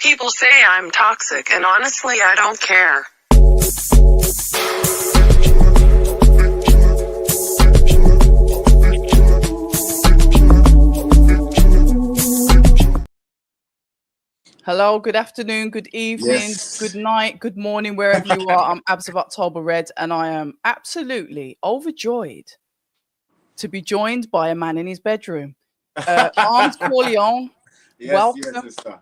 People say I'm toxic, and honestly, I don't care. Hello, good afternoon, good evening, good night, good morning, wherever you are. I'm Abs of October Red, and I am absolutely overjoyed to be joined by a man in his bedroom. Armz Korleone, welcome. Yes, sister.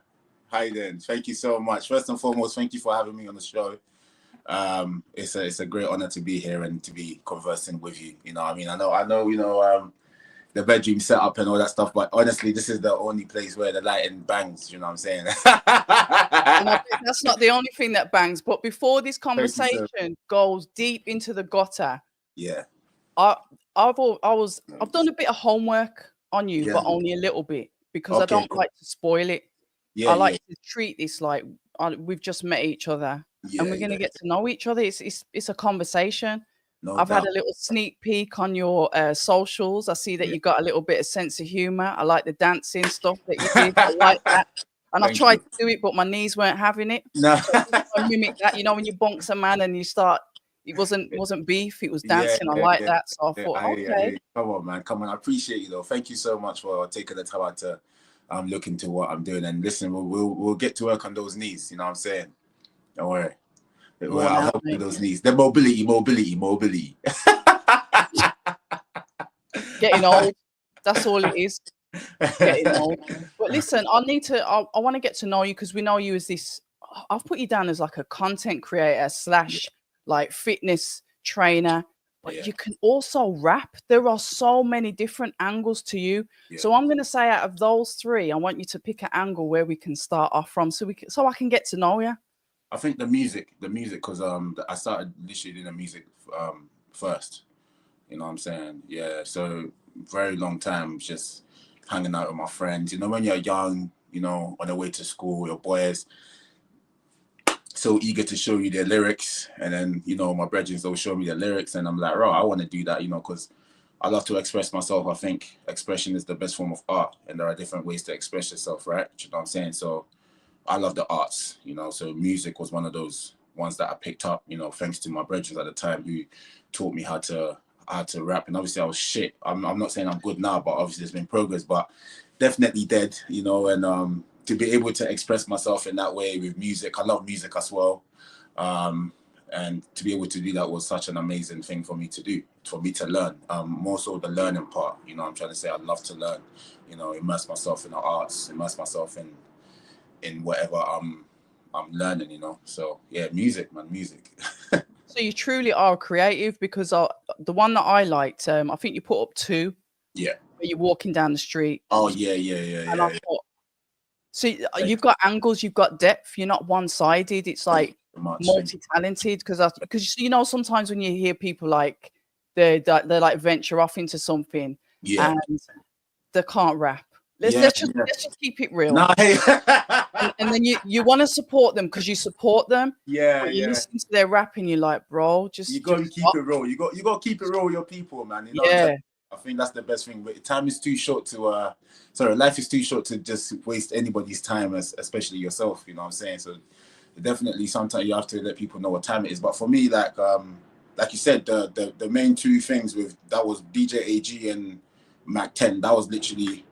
Hi then. Thank you so much. First and foremost, thank you for having me on the show. It's a great honor to be here and to be conversing with you. You know, I mean, I know, the bedroom setup and all that stuff, but honestly, this is the only place where the lighting bangs. You know what I'm saying? That's not the only thing that bangs. But before this conversation goes deep into the gutter, I've done a bit of homework on you, but only a little bit because I don't like to spoil it. I like to treat this like we've just met each other and we're gonna get to know each other. It's a conversation. I've had a little sneak peek on your socials. I see that you got a little bit of sense of humor. I like the dancing stuff that you did. I like that. And I tried to do it, but my knees weren't having it. No. I mimic that. You know, when you bonks a man and you start, it wasn't beef, it was dancing. I like that. So I thought, okay. Come on, man. Come on. I appreciate you though. Thank you so much for taking the time out to look into what I'm doing. And listen, we'll get to work on those knees. You know what I'm saying? Don't worry. Well, I'll help with those knees. The mobility. Getting old. That's all it is. Getting old. But listen, I want to get to know you because we know you as this. I've put you down as like a content creator / like fitness trainer, but you can also rap. There are so many different angles to you. So I'm going to say out of those three, I want you to pick an angle where we can start off from, so I can get to know you. I think the music, because I started literally doing the music first. You know what I'm saying? Yeah. So very long time just hanging out with my friends. You know, when you're young, you know, on the way to school, your boys so eager to show you their lyrics, and then you know my brethren will show me their lyrics, and I'm like, bro, I want to do that, you know, because I love to express myself. I think expression is the best form of art, and there are different ways to express yourself, right? You know what I'm saying? So I love the arts, you know, so music was one of those ones that I picked up, you know, thanks to my brethren at the time who taught me how to rap. And obviously I was shit. I'm not saying I'm good now, but obviously there's been progress, but definitely dead, you know, and to be able to express myself in that way with music, I love music as well. And to be able to do that was such an amazing thing for me to do, for me to learn, more so the learning part, you know, I'm trying to say I love to learn, you know, immerse myself in the arts, immerse myself in whatever I'm learning, you know. So yeah, music, man, music. So you truly are creative, because the one that I liked, I think you put up 2. Yeah. Where you're walking down the street. Oh yeah. And I thought, so you've got angles, you've got depth. You're not one-sided. It's like multi-talented, because you know sometimes when you hear people like they like venture off into something and they can't rap. Let's just keep it real. No. and then you want to support them because you support them. But you listen to their rapping, you're like, bro, you got to keep it real. You got to keep it real with your people, man. You know, I think that's the best thing. But time is too short to life is too short to just waste anybody's time, especially yourself. You know what I'm saying? So definitely, sometimes you have to let people know what time it is. But for me, like you said, the main 2 things that was DJ AG and Mac 10. That was literally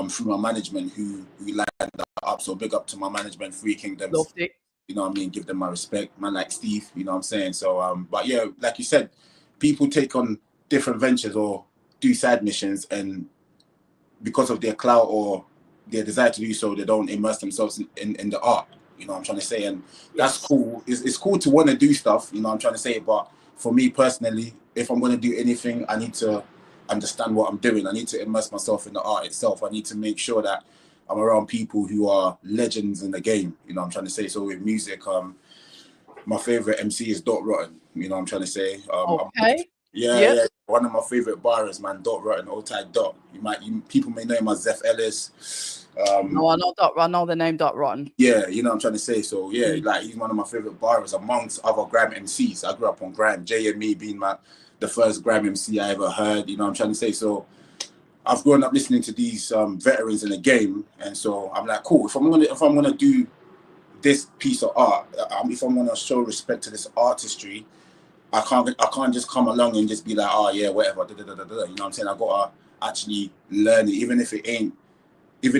through my management who lined that up. So big up to my management, 3 Kingdoms. Loved it. You know what I mean? Give them my respect, man, like Steve. You know what I'm saying? So but yeah, like you said, people take on different ventures or do side missions, and because of their clout or their desire to do so, they don't immerse themselves in the art. You know what I'm trying to say? And that's cool. It's cool to want to do stuff, you know what I'm trying to say? But for me personally, if I'm going to do anything, I need to understand what I'm doing. I need to immerse myself in the art itself. I need to make sure that I'm around people who are legends in the game. You know what I'm trying to say? So with music, my favorite MC is Dot Rotten. You know what I'm trying to say? Okay. Yeah. One of my favorite bars, man, Dot Rotten, old type Dot. People may know him as Zeph Ellis. No, I know Dot. I know the name Dot Rotten. Yeah, you know what I'm trying to say. So yeah, like he's one of my favorite bars amongst other grime MCs. I grew up on grime. J&Me being the first grime MC I ever heard. You know what I'm trying to say. So I've grown up listening to these veterans in the game, and so I'm like, cool. If I'm gonna do this piece of art, if I'm gonna show respect to this artistry, I can't just come along and just be like, oh yeah, whatever, you know what I'm saying? I gotta actually learn it, even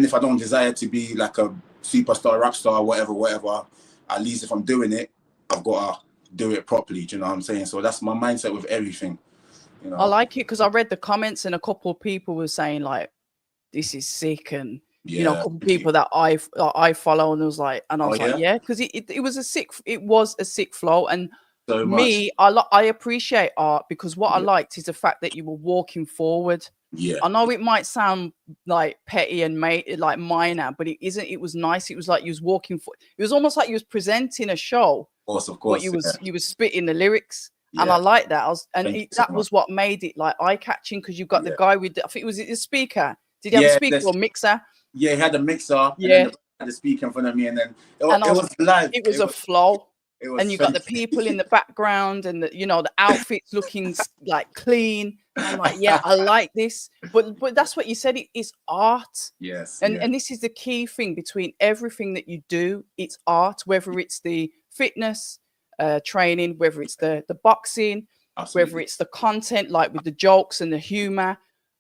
if I don't desire to be like a superstar, rap star, whatever. At least if I'm doing it, I've gotta do it properly. Do you know what I'm saying? So that's my mindset with everything. You know? I like it because I read the comments and a couple of people were saying like, "This is sick," and you know, a couple of people that I follow, and I was like, yeah, because it was a sick flow, and so me, I appreciate art because what I liked is the fact that you were walking forward. Yeah, I know it might sound like petty and like minor, but it isn't. It was nice. It was like you was walking for. It was almost like you was presenting a show. Of course. But you was spitting the lyrics, and I like that. That was what made it like eye catching because you've got the guy with. I think it was the speaker. Did he have a speaker or mixer? Yeah, he had a mixer. Yeah, and then had the speaker in front of me, and then it was live. It was a flow. And you got the people in the background and the outfits looking like clean. I'm like, yeah, I like this. But that's what you said. It is art. Yes. And this is the key thing between everything that you do. It's art, whether it's the fitness training, whether it's the boxing, whether it's the content, like with the jokes and the humor,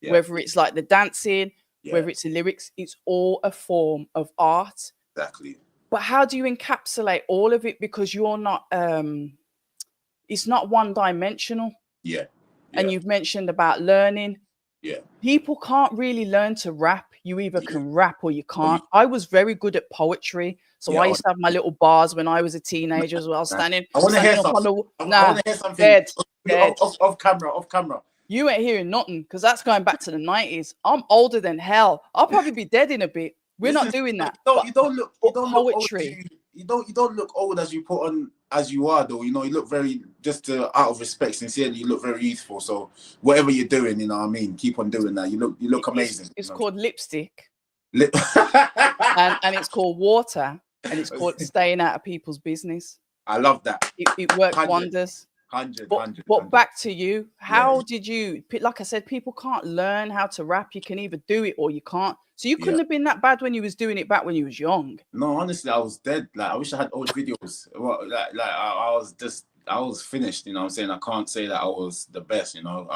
whether it's like the dancing, whether it's the lyrics. It's all a form of art. Exactly. But how do you encapsulate all of it? Because you're not, it's not one dimensional. Yeah. And you've mentioned about learning. Yeah. People can't really learn to rap. You either can rap or you can't. I was very good at poetry. So I used to have my little bars when I was a teenager as well, standing. I want to hear something. I want to hear something. Dead. Off camera. You ain't hearing nothing because that's going back to the 90s. I'm older than hell. I'll probably be dead in a bit. We're not doing that. You don't look poetry. You don't look old as you put on as you are though. You know, you look very out of respect, sincerely. You look very youthful. So whatever you're doing, you know what I mean. Keep on doing that. You look amazing. It's called lipstick, and it's called water, and it's called staying out of people's business. I love that. It works wonders. 100. But back to you. How did you? Like I said, people can't learn how to rap. You can either do it or you can't. So you couldn't have been that bad when you was doing it back when you was young. No, honestly, I was dead. Like I wish I had old videos. I was finished. You know what I'm saying? I can't say that I was the best. You know.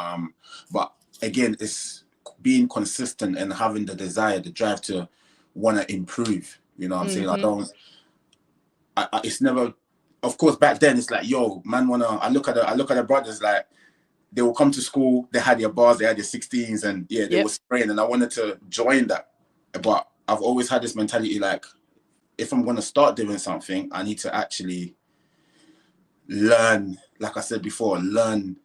But again, it's being consistent and having the desire, the drive to want to improve. You know what I'm saying? It's never. Of course, back then it's like, yo, man, I look at the brothers, like they will come to school, they had their bars, they had their 16s, and they were spraying, and I wanted to join that. But I've always had this mentality, like, if I'm gonna start doing something, I need to actually learn, like I said before, learn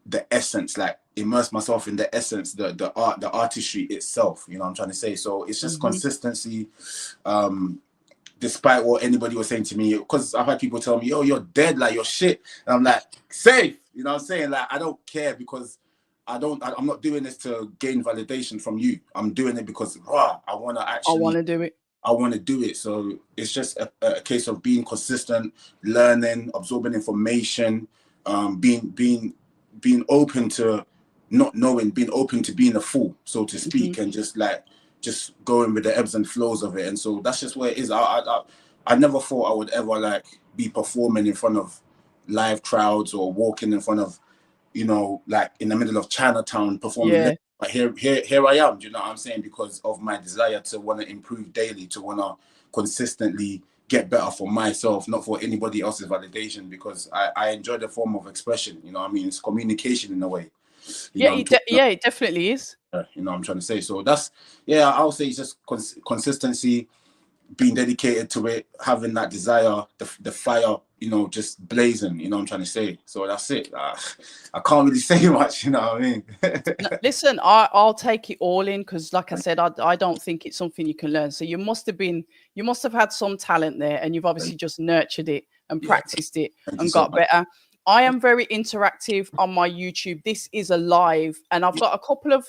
the essence, like immerse myself in the essence, the art, the artistry itself. You know what I'm trying to say? So it's just consistency. Despite what anybody was saying to me, because I've had people tell me, "Yo, you're dead, like you're shit," and I'm like, safe. You know what I'm saying? Like I don't care because I'm not doing this to gain validation from you. I'm doing it because I want to do it. I want to do it. So it's just a case of being consistent, learning, absorbing information, being open to not knowing, being open to being a fool, so to speak, and just going with the ebbs and flows of it. And so that's just where it is. I never thought I would ever like be performing in front of live crowds or walking in front of, like in the middle of Chinatown performing. But here I am, do you know what I'm saying? Because of my desire to want to improve daily, to want to consistently get better for myself, not for anybody else's validation, because I enjoy the form of expression, you know what I mean? It's communication in a way. It definitely is. You know what I'm trying to say? So that's, I'll say it's just consistency, being dedicated to it, having that desire, the fire, just blazing, you know what I'm trying to say? So that's it. I can't really say much, you know what I mean? Listen, I'll take it all in because like I said, I don't think it's something you can learn. So you must have had some talent there and you've obviously just nurtured it and practiced it and got better. I am very interactive on my YouTube. This is a live, and I've got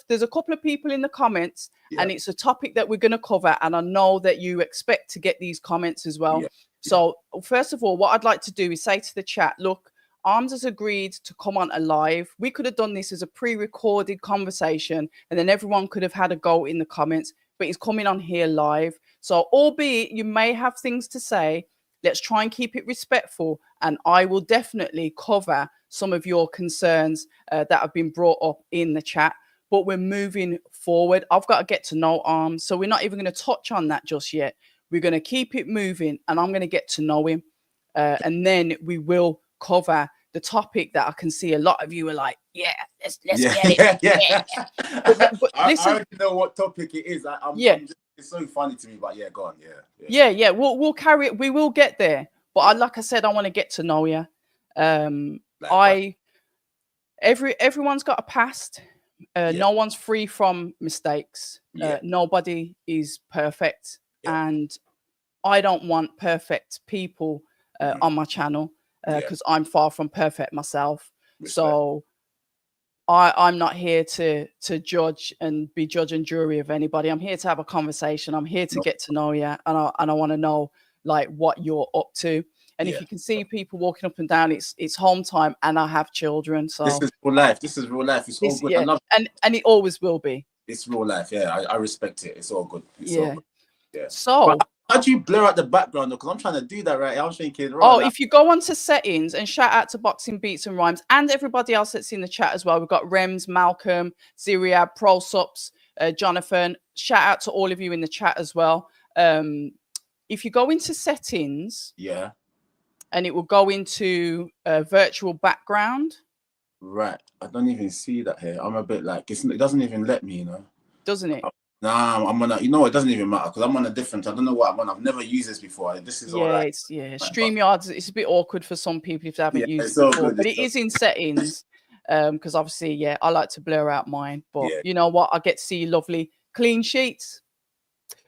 there's a couple of people in the comments, and it's a topic that we're going to cover. And I know that you expect to get these comments as well. So first of all, what I'd like to do is say to the chat, look, Armz has agreed to come on a live. We could have done this as a pre-recorded conversation, and then everyone could have had a go in the comments. but he's coming on here live. So albeit you may have things to say, let's try and keep it respectful, and I will definitely cover some of your concerns that have been brought up in the chat. But we're moving forward. I've got to get to know Armz, so we're not even going to touch on that just yet. We're going to keep it moving, and I'm going to get to know him, and then we will cover the topic that I can see a lot of you are like, yeah, let's get it. Yeah. But listen, I already know what topic it is. It's so funny to me, but yeah, go on. Yeah. We'll carry it. We will get there. But like I said, I want to get to know you. Everyone's got a past. No one's free from mistakes. Nobody is perfect, and I don't want perfect people on my channel. Because I'm far from perfect myself. Respect. So I'm not here to judge and be judge and jury of anybody. I'm here to have a conversation. I'm here to get to know you, and I want to know like what you're up to. And if you can see people walking up and down, it's home time, and I have children. So this is real life. It's all good. Yeah. I love it. And it always will be. It's real life. Yeah, I respect it. It's all good. All good. Yeah. So. How do you blur out the background though? Because I'm trying to do that right. I was thinking. If you go onto settings, and shout out to Boxing Beats and Rhymes and everybody else that's in the chat as well. We've got Rems, Malcolm, Ziriab, ProSups, Jonathan. Shout out to all of you in the chat as well. If you go into settings, and it will go into virtual background. Right. I don't even see that here. I'm a bit like it doesn't even let me, you know. Doesn't it? Nah, I'm on a, it doesn't even matter because I'm on a different, I don't know what I'm on. I've never used this before. This is all right. StreamYard, it's a bit awkward for some people if they haven't used it before, but it is in settings because obviously, I like to blur out mine, but you know what? I get to see lovely clean sheets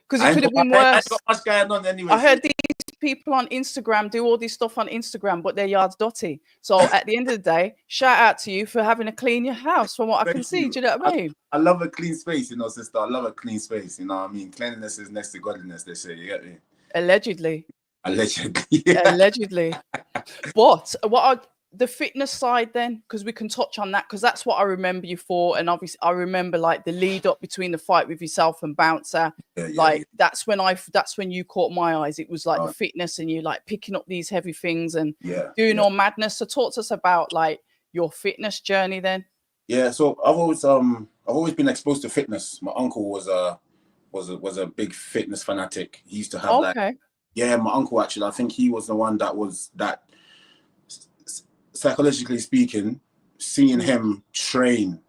because it could have been worse. Got much going on anyway. I heard these people on Instagram do all this stuff on Instagram, but their yard's dirty. So at the end of the day, shout out to you for having to clean your house from what I can see. Do you know what I mean? I love a clean space, sister. I love a clean space. You know what I mean? Cleanliness is next to godliness, they say. You get me? Allegedly. Yeah. Allegedly. But the fitness side then, because we can touch on that, because that's what I remember you for. And obviously I remember like the lead up between the fight with yourself and Bouncer. That's when you caught my eyes. It was like the fitness and you like picking up these heavy things and doing all madness. So talk to us about like your fitness journey then. Yeah, so I've always been exposed to fitness. My uncle was a big fitness fanatic. He used to have my uncle actually, I think he was the one that psychologically speaking, seeing him train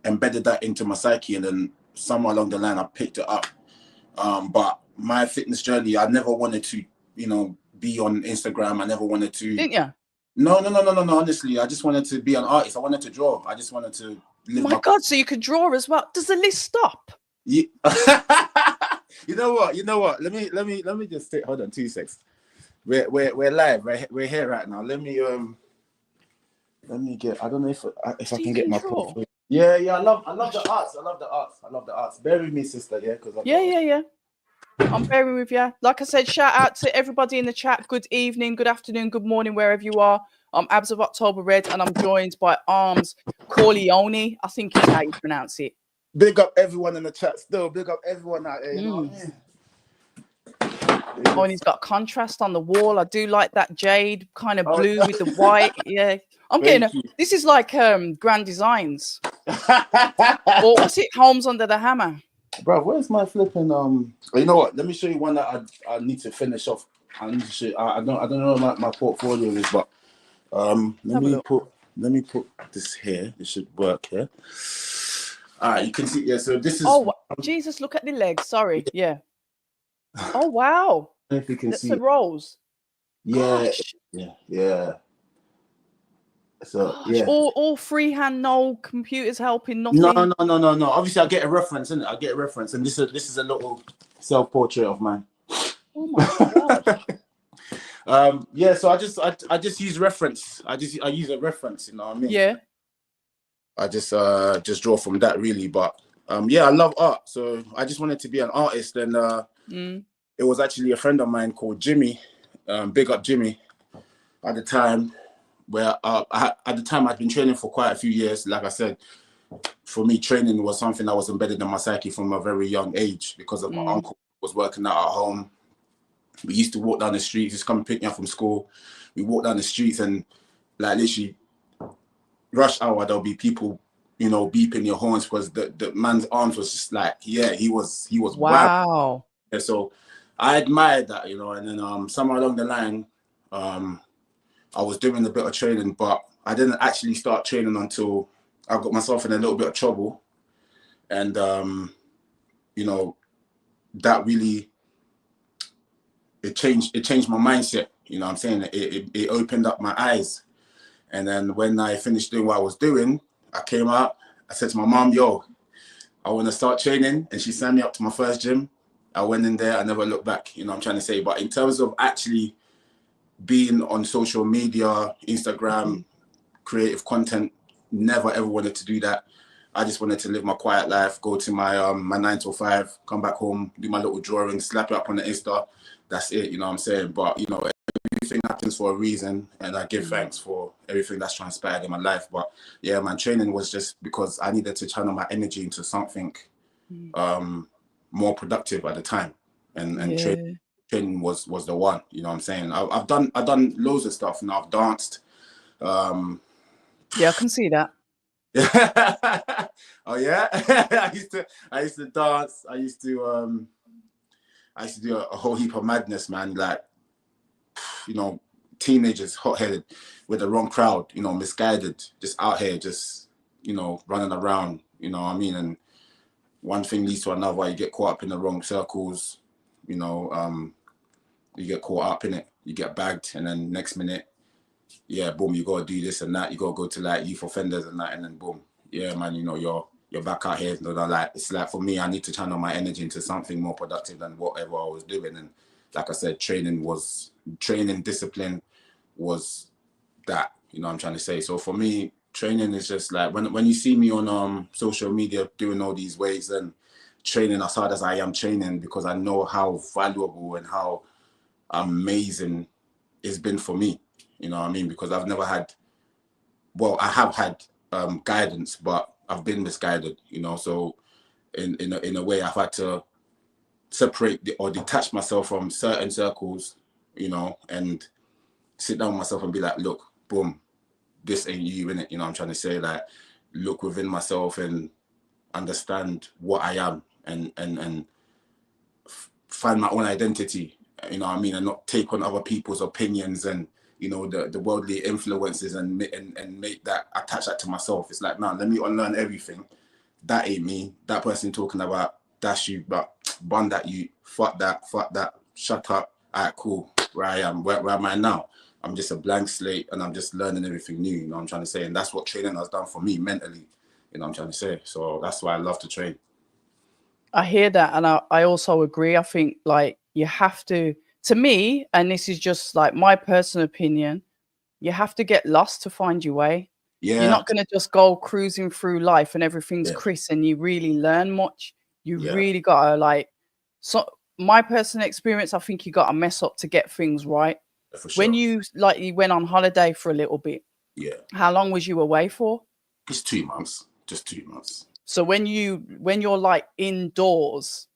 embedded that into my psyche, and then somewhere along the line I picked it up. But my fitness journey, I never wanted to, be on Instagram. I never wanted to. Didn't you? No. Honestly, I just wanted to be an artist. I wanted to draw. I just wanted to live. My God, so you could draw as well. Does the list stop? Yeah. You know what? Let me just take. Hold on, 2 seconds. We're live. We're here right now. Let me get. I don't know if I can get my portfolio. Yeah. I love the arts. Bear with me, sister. Yeah, because yeah. I'm bearing with you. Like I said, shout out to everybody in the chat. Good evening, good afternoon, good morning, wherever you are. I'm Abs of October Red, and I'm joined by Armz Korleone. I think is how you pronounce it. Big up everyone in the chat. Still, big up everyone out there. You know what I mean? And he's got contrast on the wall. I do like that jade kind of blue with the white. Yeah, I'm getting this is like Grand Designs. Or what's it? Homes Under the Hammer. Bro, where's my flipping you know what? Let me show you one that I need to finish off. I need to show you, I don't know what my portfolio is, but let me put this here. It should work here. All right, you can see. So this is. Oh Jesus! Look at the legs. Sorry. Yeah. Oh wow! If you can see the rolls. Yeah. So all freehand, no computers helping, nothing. No. Obviously, I get a reference, and this is a little self-portrait of mine. Oh my God. So I just use reference. I use a reference. You know what I mean? Yeah. I just draw from that really, but I love art, so I just wanted to be an artist, and it was actually a friend of mine called Jimmy, big up Jimmy, at the time, where at the time I'd been training for quite a few years, like I said, for me, training was something that was embedded in my psyche from a very young age because of my uncle was working out at home. We used to walk down the streets. He's come and pick me up from school. We walk down the streets and like literally rush hour, there'll be people, you know, beeping your horns because the man's arms was just like, yeah, he was wow. And so I admired that, you know, and then somewhere along the line, I was doing a bit of training, but I didn't actually start training until I got myself in a little bit of trouble. And, you know, that really, it changed my mindset. You know what I'm saying? It opened up my eyes. And then when I finished doing what I was doing, I came out, I said to my mom, yo, I want to start training. And she sent me up to my first gym. I went in there, I never looked back, you know what I'm trying to say. But in terms of actually being on social media, Instagram, creative content, never ever wanted to do that. I just wanted to live my quiet life, go to my my 9 to 5, come back home, do my little drawing, slap it up on the Insta. That's it, you know what I'm saying? But, you know, everything happens for a reason, and I give thanks for everything that's transpired in my life. But yeah, man, training was just because I needed to channel my energy into something more productive at the time. And training was the one, you know what I'm saying? I've done loads of stuff, and I've danced. Yeah, I can see that. Oh yeah. I used to dance. I used to do a whole heap of madness, man. Like, you know, teenagers hot-headed with the wrong crowd, you know, misguided, just out here, just, you know, running around, you know what I mean? And one thing leads to another. You get caught up in the wrong circles, you know, you get caught up in it, you get bagged, and then next minute, yeah, boom, you gotta do this and that. You gotta go to like youth offenders and that, and then boom, yeah, man, you know, you're back out here. You know, like, it's like for me, I need to channel my energy into something more productive than whatever I was doing. And like I said, training discipline was that, you know what I'm trying to say. So for me, training is just like when you see me on social media doing all these ways and training as hard as I am training, because I know how valuable and how amazing it's been for me. You know what I mean? Because I've never had, well, I have had guidance, but I've been misguided, you know. So in a way, I've had to separate or detach myself from certain circles, you know, and sit down with myself and be like, look, boom, this ain't you, innit? You know what I'm trying to say? Like, look within myself and understand what I am and find my own identity, you know what I mean? And not take on other people's opinions and, you know, the worldly influences and make that, attach that to myself. It's like, nah, let me unlearn everything. That ain't me. That person talking about, that's you, but bun that you, fuck that, shut up. All right, cool. Where I am, where am I now? I'm just a blank slate and I'm just learning everything new, you know what I'm trying to say? And that's what training has done for me mentally, you know what I'm trying to say? So that's why I love to train. I hear that, and I also agree. I think, like, you have to me, and this is just like my personal opinion, you have to get lost to find your way. Yeah. You're not going to just go cruising through life and everything's crisp and you really learn much. You really got to, like, so my personal experience, I think you got to mess up to get things right. For sure. When you went on holiday for a little bit. Yeah. How long was you away for? Just 2 months. Just 2 months. So when you're like indoors,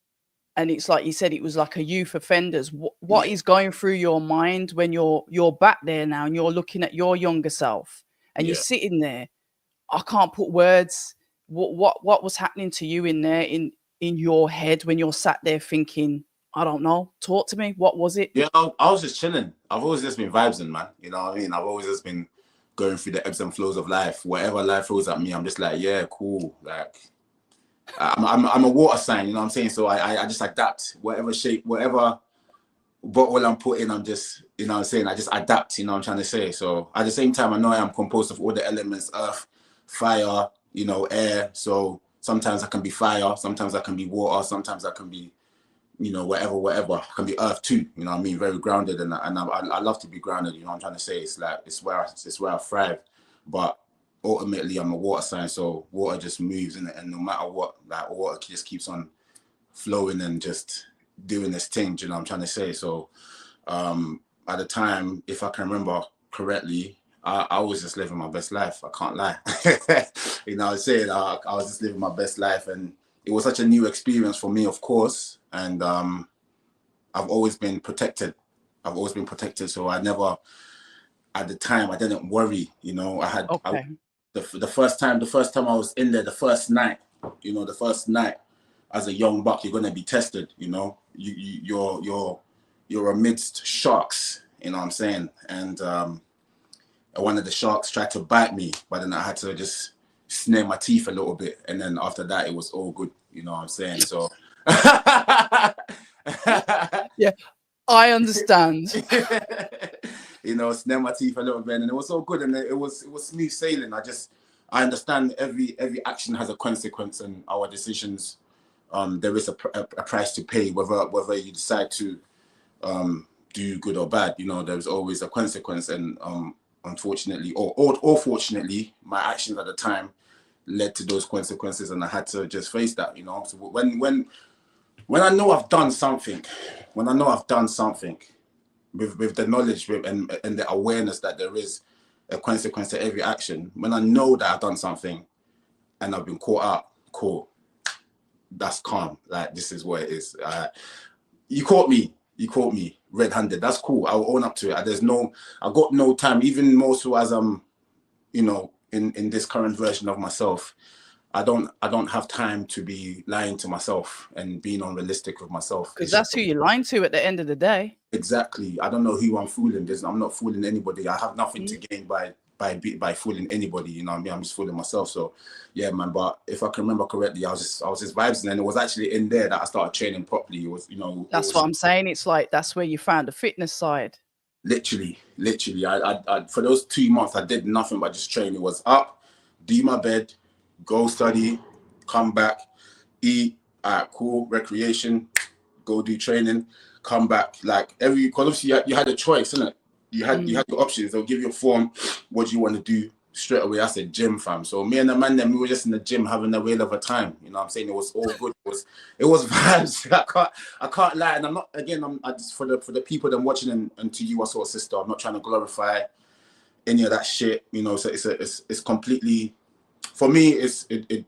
and it's like you said, it was like a youth offenders. What is going through your mind when you're back there now and you're looking at your younger self and you're sitting there? I can't put words. What was happening to you in there in your head when you're sat there thinking, I don't know, talk to me. What was it? Yeah, I was just chilling. I've always just been vibing, man. You know what I mean? I've always just been going through the ebbs and flows of life. Whatever life throws at me, I'm just like, yeah, cool. Like, I'm a water sign, you know what I'm saying? So I just adapt. Whatever shape, whatever bottle I'm putting, I'm just, you know what I'm saying? I just adapt, you know what I'm trying to say? So at the same time, I know I am composed of all the elements, earth, fire, you know, air. So sometimes I can be fire, sometimes I can be water, sometimes I can be, you know, whatever. I can be earth too, you know what I mean? Very grounded, and I love to be grounded, you know what I'm trying to say? It's like, it's where I thrive. But ultimately, I'm a water sign, so water just moves, and no matter what, like, water just keeps on flowing and just doing this thing, you know what I'm trying to say? So at the time, if I can remember correctly, I was just living my best life. I can't lie. You know, I was saying I was just living my best life, and it was such a new experience for me, of course. And I've always been protected. So I never, at the time, I didn't worry. You know, I had the first time I was in there, the first night. You know, the first night as a young buck, you're gonna be tested. You know, you're amidst sharks. You know what I'm saying? And one of the sharks tried to bite me, but then I had to just snare my teeth a little bit, and then after that, it was all good. You know what I'm saying? So. Yeah, I understand. You know, snare my teeth a little bit, and it was all good, and it was smooth sailing. I understand every action has a consequence, and our decisions, there is a price to pay, whether you decide to do good or bad. You know, there's always a consequence, and unfortunately or fortunately, my actions at the time led to those consequences, and I had to just face that. You know, so when I know I've done something, with the knowledge and the awareness that there is a consequence to every action, when I know that I've done something and I've been caught out, cool, that's calm. Like, this is what it is. You caught me red-handed. That's cool. I'll own up to it. I got no time, even more so as I'm, you know, in this current version of myself. I don't have time to be lying to myself and being unrealistic with myself. Because that's who you're lying to at the end of the day. Exactly. I don't know who I'm fooling. I'm not fooling anybody. I have nothing to gain by fooling anybody. You know what I mean? I'm just fooling myself. So yeah, man. But if I can remember correctly, I was just vibes, and it was actually in there that I started training properly. It was, you know. That's what I'm saying. It's like that's where you found the fitness side. Literally. I for those 2 months, I did nothing but just train. It was up, do my bed, go study, come back, eat, cool, recreation, go do training, come back. Like because obviously you had a choice, innit? You had your options. They'll give you a form. What do you want to do? Straight away, I said gym, fam. So me and the man, then we were just in the gym having a whale of a time. You know what I'm saying? It was all good. It was vibes. I can't lie. And I'm not, again, I just for the people that I'm watching and to you, I saw a sister. I'm not trying to glorify any of that shit. You know, so it's completely, for me, it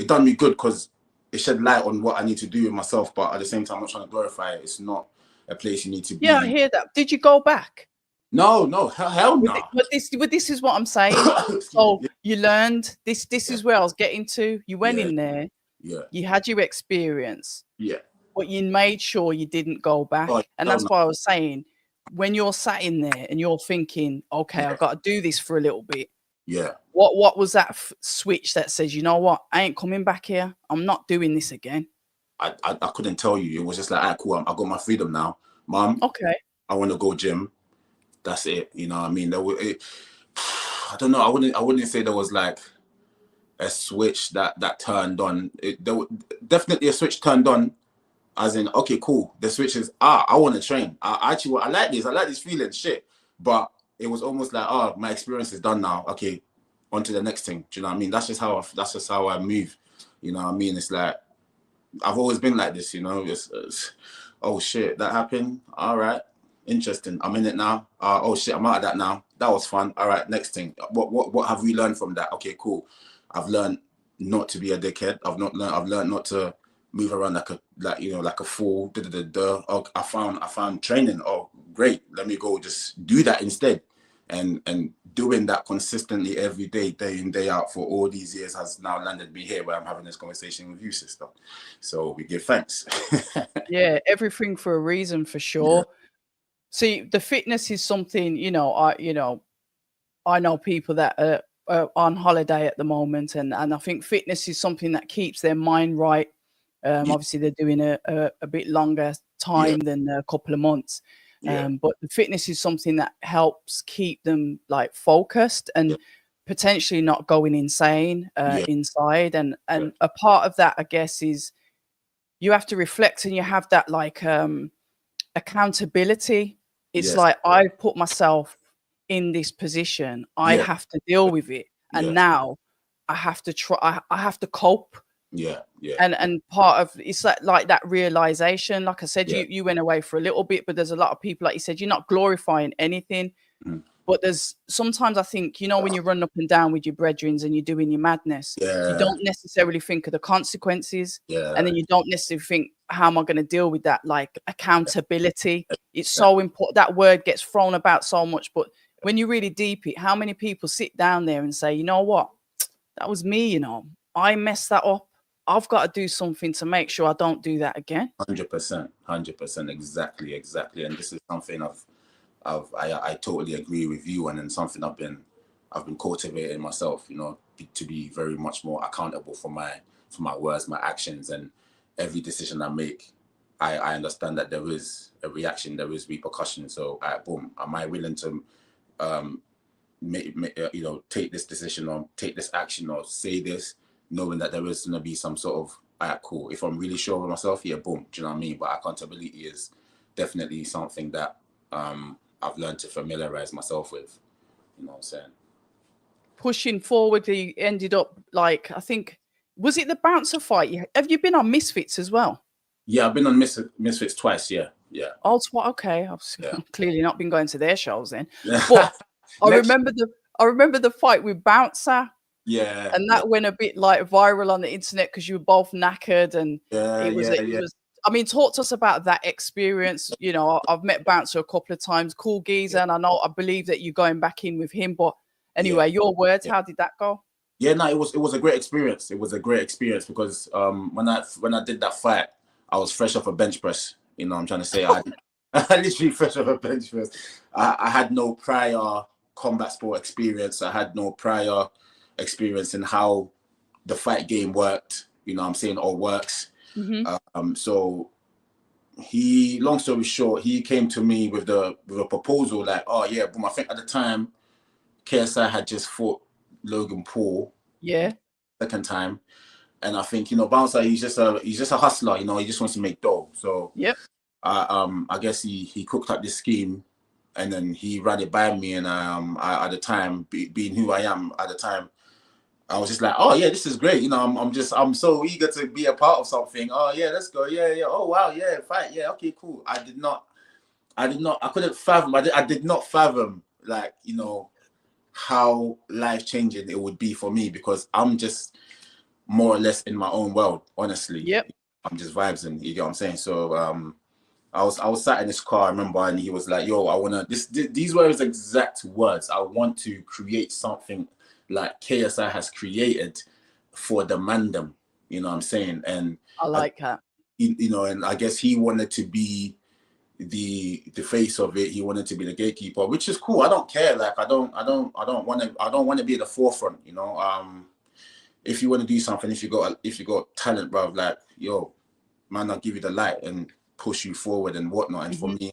done me good because it shed light on what I need to do with myself. But at the same time, I'm not trying to glorify it. It's not a place you need to be. Yeah, I hear that. Did you go back? No, hell no. But this is what I'm saying. So you learned this. This is where I was getting to. You went in there. Yeah. You had your experience. Yeah. But you made sure you didn't go back. And that's why I was saying, when you're sat in there and you're thinking, okay, I've got to do this for a little bit. Yeah. What was that switch that says, you know what? I ain't coming back here. I'm not doing this again. I couldn't tell you. It was just like, all right, cool. I got my freedom now, Mom. Okay. I want to go gym. That's it. You know what I mean? I don't know. I wouldn't say there was like a switch that turned on. There was definitely a switch turned on, as in, okay, cool. The switch is, I want to train. I like this. I like this feeling, shit. But it was almost like, my experience is done now. Okay, on to the next thing. Do you know what I mean? That's just how I move. You know what I mean? It's like, I've always been like this, you know. It's oh shit, that happened. All right. Interesting. I'm in it now. Oh shit, I'm out of that now. That was fun. All right, next thing. What have we learned from that? Okay, cool. I've learned not to be a dickhead. I've learned not to move around like a fool. Oh, I found training. Oh, great. Let me go just do that instead. And doing that consistently every day in, day out for all these years has now landed me here where I'm having this conversation with you, sister. So we give thanks. Yeah, everything for a reason, for sure. Yeah. See, the fitness is something, I know people that are on holiday at the moment, and I think fitness is something that keeps their mind right. Obviously, they're doing a bit longer time than a couple of months. But the fitness is something that helps keep them like focused and potentially not going insane inside. And a part of that, I guess, is you have to reflect and you have that like accountability. It's like, I put myself in this position. I have to deal with it. And now I have to try, I have to cope. And part of it's like that realization. Like I said, you went away for a little bit, but there's a lot of people, like you said, you're not glorifying anything. But there's sometimes I think, you know, when you run up and down with your brethren and you're doing your madness, you don't necessarily think of the consequences. And then you don't necessarily think, how am I going to deal with that? Like accountability. It's so important. That word gets thrown about so much. But when you really deep it, how many people sit down there and say, you know what? That was me, you know. I messed that up. I've got to do something to make sure I don't do that again. 100%, exactly. And this is something I totally agree with you, and then something I've been cultivating myself, you know, to be very much more accountable for my words, my actions, and every decision I make. I understand that there is a reaction, there is repercussion. So, boom, am I willing to, you know, take this decision or take this action or say this, knowing that there is going to be some sort of, cool. If I'm really sure of myself, yeah, boom. Do you know what I mean? But accountability is definitely something that I've learned to familiarize myself with. You know what I'm saying? Pushing forward, he ended up like, I think, was it the bouncer fight? Have you been on Misfits as well? Yeah, I've been on Misfits twice. Yeah. Oh, okay. I've clearly not been going to their shows then. But I remember the fight with Bouncer. Yeah. And that went a bit like viral on the internet because you were both knackered, and it was. I mean, talk to us about that experience. You know, I've met Bouncer a couple of times, cool geezer, and I believe that you're going back in with him. But anyway, your words, how did that go? Yeah, no, it was a great experience. It was a great experience because when I did that fight, I was fresh off a bench press. You know what I'm trying to say? I literally fresh off a bench press. I had no prior combat sport experience. I had no prior experience in how the fight game worked. You know what I'm saying? Or works. Mm-hmm. So long story short, he came to me with a proposal like, oh yeah, boom. I think at the time, KSI had just fought Logan Paul. Yeah. Second time. And I think, you know, Bouncer, he's just a hustler, you know, he just wants to make dough. So yep. I guess he cooked up this scheme and then he ran it by me. And I at the time, being who I am at the time, I was just like, oh yeah, this is great. You know, I'm so eager to be a part of something. Oh yeah, let's go. Yeah. Oh wow, yeah, fight. Yeah, okay, cool. I couldn't fathom. I did not fathom, like, you know, how life-changing it would be for me, because I'm just more or less in my own world, honestly. Yep. I'm just vibes, and you get what I'm saying. So I was sat in this car, I remember, and he was like, yo, I wanna these were his exact words. I want to create something like KSI has created for the mandem. You know what I'm saying? And I like that. You know, and I guess he wanted to be the face of it. He wanted to be the gatekeeper, which is cool. I don't care. Like I don't want to be at the forefront, you know. If you want to do something, if you got talent, bro, like, yo, man, I'll give you the light and push you forward and whatnot. And for me,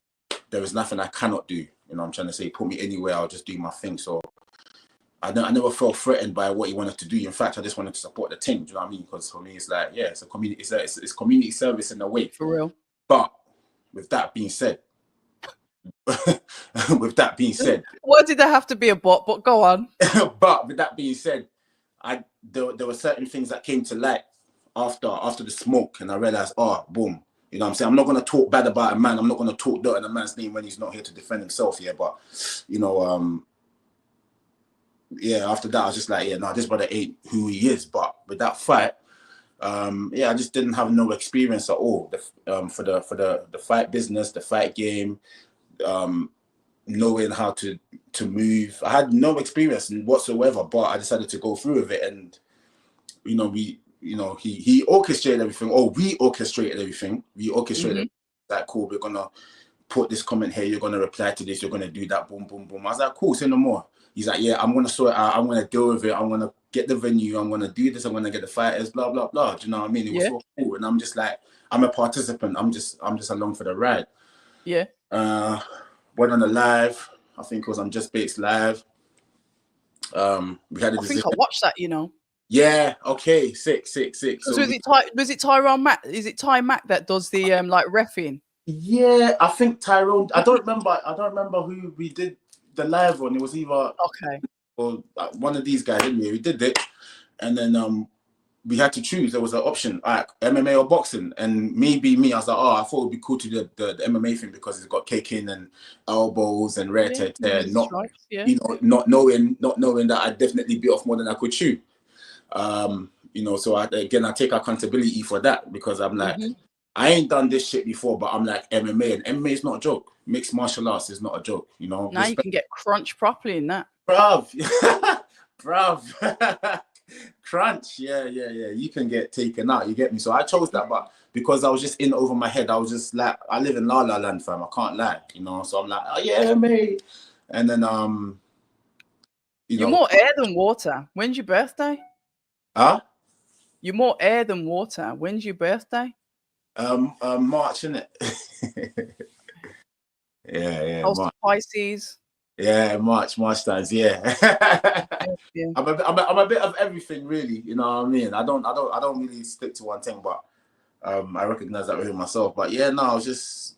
there is nothing I cannot do. You know what I'm trying to say? Put me anywhere, I'll just do my thing. So I never felt threatened by what he wanted to do. In fact, I just wanted to support the team. Do you know what I mean? Because for me, it's like, yeah, it's a community. It's community service in a way. For real. But with that being said, why did there have to be a bot? But go on. But with that being said, there were certain things that came to light after the smoke, and I realized, oh, boom, you know what I'm saying? I'm not going to talk bad about a man. I'm not going to talk dirt on a man's name when he's not here to defend himself. Yeah, but you know, yeah. After that, I was just like, yeah, no, this brother ain't who he is. But with that fight, yeah, I just didn't have no experience at all. For the fight business, the fight game, knowing how to move. I had no experience whatsoever, but I decided to go through with it. And you know, he orchestrated everything. Oh, we orchestrated everything. That cool. We're gonna put this comment here. You're gonna reply to this. You're gonna do that. Boom, boom, boom. I was like, cool. Say no more. He's like, yeah, I'm gonna sort it out. I'm gonna deal with it. I'm gonna get the venue. I'm gonna do this. I'm gonna get the fighters. Blah blah blah. Do you know what I mean? It was so cool. And I'm just like, I'm a participant. I'm just along for the ride. Yeah. Went on the live. I think it was on Just Bates Live. We had I think I watched that, you know. Yeah, okay, sick. So was it Tyrone Mack? Is it Ty Mack that does the like reffing? Yeah, I think Tyrone. I don't remember who we did the live on. It was either okay or one of these guys. Anyway, we did it, and then we had to choose. There was an option, like MMA or boxing, and maybe me, I was like, oh, I thought it'd be cool to do the MMA thing because it's got kicking and elbows and rare tear, not you know, not knowing that I'd definitely bit off more than I could chew. You know, so I take accountability for that because I'm like, I ain't done this shit before, but I'm like MMA, and MMA is not a joke. Mixed martial arts is not a joke, you know. Now you can get crunched properly in that. Bruv. Bruv. Crunch, yeah. You can get taken out, you get me? So I chose that, but because I was just in over my head, I was just like, I live in La La Land, fam. I can't lie, you know. So I'm like, oh yeah, mate. And then you're more air than water. When's your birthday? Huh? You're more air than water. When's your birthday? March, innit? yeah. March. Pisces. Yeah, March times, yeah. I'm a bit of everything, really. You know what I mean? I don't really stick to one thing, but I recognize that within myself. But yeah, no, I was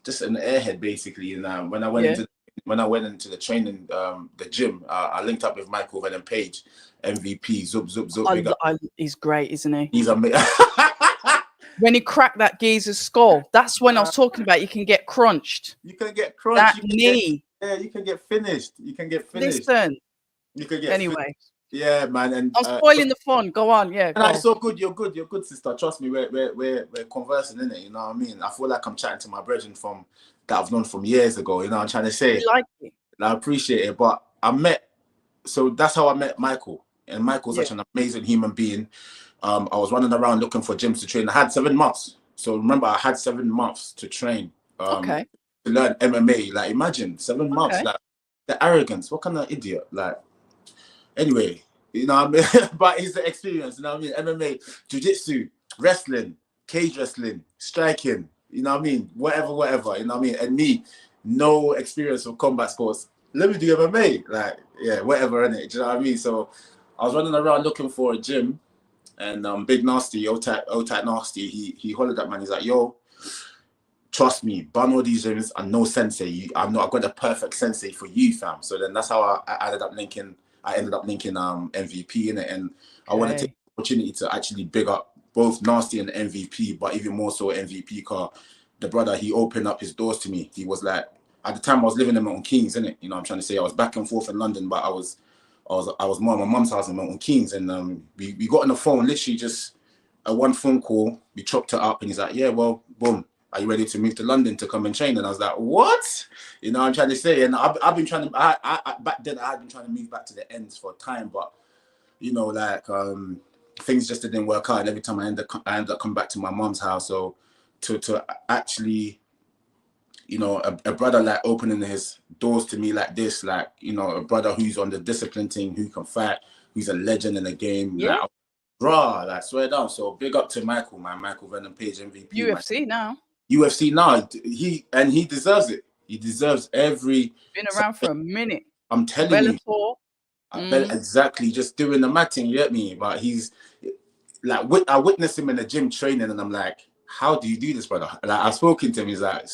just an airhead basically. And when I went into the training, the gym, I linked up with Michael Venom Page, MVP, Zup. He's great, isn't he? He's amazing. When he cracked that geezer's skull, that's when I was talking about. You can get crunched. You can get crunched. That knee. Yeah, you can get finished. Listen. You can get anyway. Finished. Yeah, man. And I'm spoiling the fun. Go on, yeah. No, it's so good. You're good, sister. Trust me. We're conversing, innit? You know what I mean? I feel like I'm chatting to my brethren from that I've known from years ago. You know what I'm trying to say? You like it. I appreciate it, but so that's how I met Michael, and Michael's such an amazing human being. I was running around looking for gyms to train. I had 7 months. So remember, I had 7 months to train. To learn MMA. Like, imagine 7 months. Like, the arrogance. What kind of idiot? Like, anyway, you know what I mean? But it's the experience, you know what I mean? MMA, jiu-jitsu, wrestling, cage wrestling, striking, you know what I mean? Whatever, you know what I mean? And me, no experience of combat sports. Let me do MMA. Like, yeah, whatever, innit? Do you know what I mean? So I was running around looking for a gym, and Big Nasty, O-Tight Nasty, he hollered at me, he's like, yo, trust me, bun all these gyms and no sensei. I've got the perfect sensei for you, fam. So then that's how I ended up linking MVP in it, and I want to take the opportunity to actually big up both Nasty and MVP, but even more so MVP, because the brother, he opened up his doors to me. He was like, at the time I was living in Milton Keynes, innit? You know what I'm trying to say? I was back and forth in London, but I was more at my mum's house in Milton Keynes, and we got on the phone, literally just a one phone call. We chopped it up, and he's like, yeah, well, boom. Are you ready to move to London to come and train? And I was like, what? You know what I'm trying to say? And I've been trying to, back then I had been trying to move back to the ends for time, but, you know, like, things just didn't work out. And every time I ended up coming back to my mom's house. So to actually, you know, a brother like opening his doors to me like this, like, you know, a brother who's on the discipline team, who can fight, who's a legend in the game. Yeah. Like, bruh, like, swear down. So big up to Michael, man. Michael Venom Page, MVP. UFC now. UFC now, he deserves it. He deserves every. Been around for a minute. I'm telling you. Exactly, just doing the matting. You get me? But he's like, I witnessed him in the gym training, and I'm like, how do you do this, brother? Like, I've spoken to him. He's like,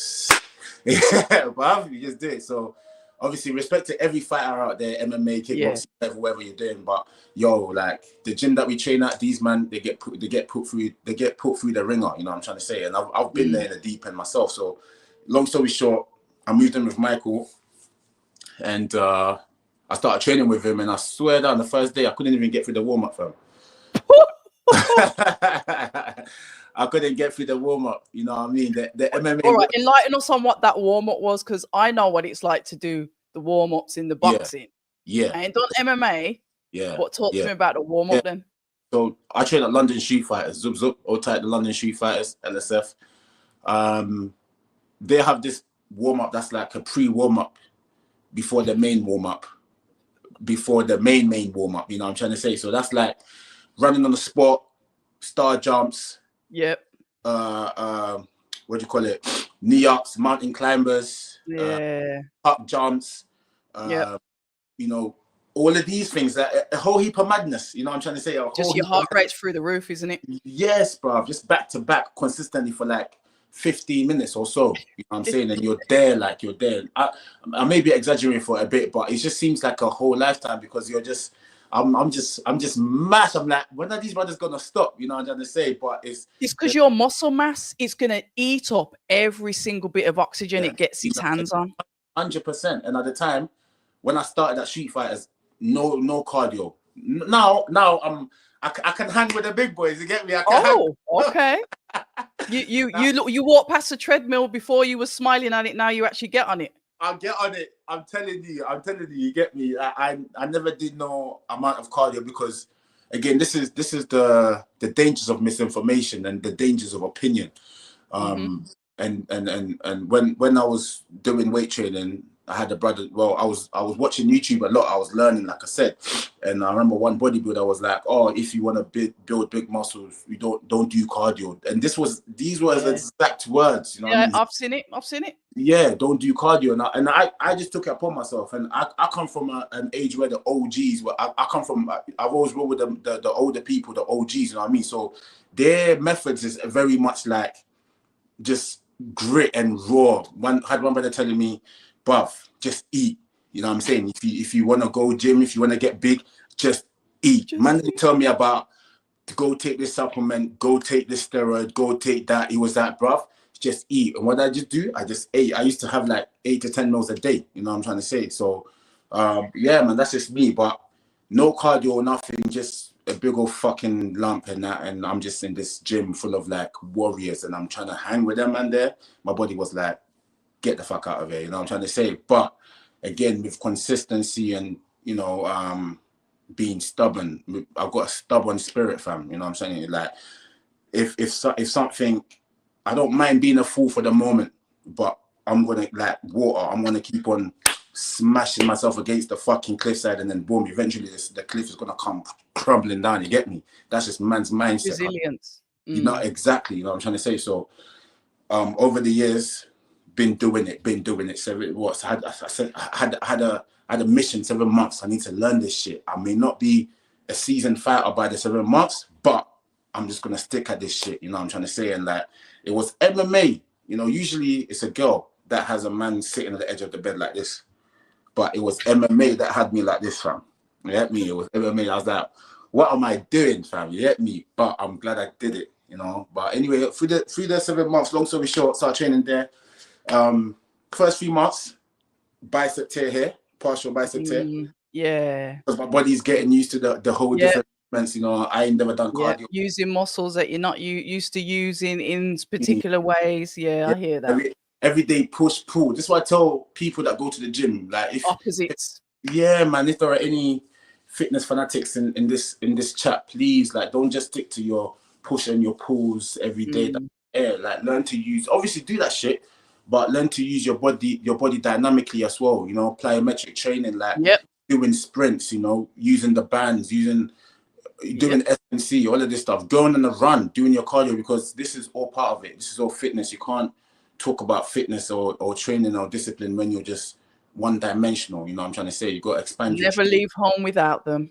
yeah, but how do you just do it? So obviously, respect to every fighter out there, MMA, kickboxing, whatever you're doing. But yo, like, the gym that we train at, these man, they get put through the ringer. You know what I'm trying to say? And I've been there in the deep end myself. So long story short, I moved in with Michael, and I started training with him. And I swear down, the first day I couldn't even get through the warm up, fam. I couldn't get through the warm-up, you know what I mean? The MMA. All right, enlighten us on what that warm-up was, because I know what it's like to do the warm-ups in the boxing. Yeah. I ain't done MMA. Yeah. But talk to me about the warm-up then. So I train at London Street Fighters, Zup, O-Tight, the London Street Fighters, LSF. They have this warm-up that's like a pre-warm-up before the main warm-up, before the main warm-up, you know what I'm trying to say? So that's like running on the spot, star jumps. Yep. What do you call it? Knee ups, mountain climbers, up jumps. You know, all of these things. That a whole heap of madness. You know what I'm trying to say? Just your heart rate's through the roof, isn't it? Yes, bro. Just back to back consistently for like 15 minutes or so. You know what I'm saying? And you're there, like you're there. I may be exaggerating for a bit, but it just seems like a whole lifetime, because you're just I'm just mashed. I'm like, when are these brothers gonna stop? You know what I'm trying to say? But it's because your muscle mass is gonna eat up every single bit of oxygen it gets its hands on. 100%. And at the time when I started at Street Fighters, no cardio. Now I can hang with the big boys. You get me? Okay. You walk past the treadmill before you were smiling at it. Now you actually get on it. I'll get on it. I'm telling you, you get me. I never did no amount of cardio because, again, this is the dangers of misinformation and the dangers of opinion. And when I was doing weight training, I had a brother. Well, I was watching YouTube a lot. I was learning, like I said, and I remember one bodybuilder was like, "Oh, if you want to build big muscles, you don't do cardio." And these were the exact words. You know, yeah, what I mean? I've seen it. Yeah, don't do cardio. And I just took it upon myself. And I come from an age where the OGs were. I come from. I've always worked with the older people, the OGs. You know what I mean? So their methods is very much like just grit and raw. Had one brother telling me, bruv, just eat. You know what I'm saying? If you want to go gym, if you want to get big, just eat. Man didn't tell me about go take this supplement, go take this steroid, go take that. It was that, bruv, just eat. And what did I just do? I just ate. I used to have like 8 to 10 meals a day. You know what I'm trying to say? So, yeah, man, that's just me. But no cardio or nothing, just a big old fucking lump and that. And I'm just in this gym full of like warriors and I'm trying to hang with them, man, there. My body was like, get the fuck out of here, you know what I'm trying to say? But again, with consistency and, you know, being stubborn, I've got a stubborn spirit, fam, you know what I'm saying? Like, if something, I don't mind being a fool for the moment, but I'm gonna, like water, I'm gonna keep on smashing myself against the fucking cliffside, and then boom, eventually the cliff is gonna come crumbling down, you get me? That's just man's mindset. Resilience. You know, exactly, you know what I'm trying to say? So, over the years, been doing it. So it was. I had a mission 7 months. I need to learn this shit. I may not be a seasoned fighter by the 7 months, but I'm just gonna stick at this shit. You know what I'm trying to say? And like, it was MMA. You know, usually it's a girl that has a man sitting at the edge of the bed like this, but it was MMA that had me like this, fam. You get me? It was MMA. I was like, what am I doing, fam? You get me? But I'm glad I did it. You know. But anyway, through the 7 months, long story short, started training there. First few months, bicep tear here, partial bicep tear. Yeah. Because my body's getting used to the whole different movements, you know. I ain't never done cardio. Using muscles that you're not used to using in particular ways. Yeah, I hear that. Every day push, pull. This is what I tell people that go to the gym. Like opposites. Yeah, man. If there are any fitness fanatics in this chat, please, like, don't just stick to your push and your pulls every day. Like, learn to use, obviously do that shit, but learn to use your body dynamically as well, you know, plyometric training, like doing sprints, you know, using the bands, doing S&C, all of this stuff, going on a run, doing your cardio, because this is all part of it. This is all fitness. You can't talk about fitness or training or discipline when you're just one-dimensional, you know what I'm trying to say? You got to expand. Never leave home without them.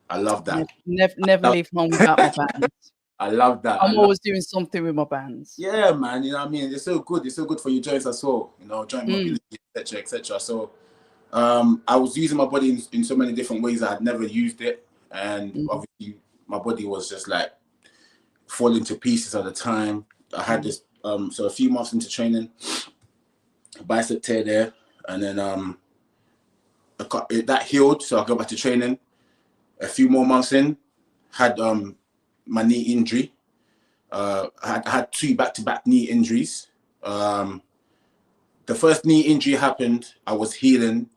I love that. Never leave home without my bands. I love that. I'm always doing something with my bands. Yeah, man. You know what I mean? It's so good. It's so good for your joints as well. You know, joint mobility, etc., etc. So, I was using my body in so many different ways. I had never used it, and obviously, my body was just like falling to pieces at the time. I had this. So a few months into training, bicep tear there, and then that healed. So I got back to training. A few more months in, had my knee injury. I had 2 back-to-back knee injuries. The first knee injury happened, I was healing,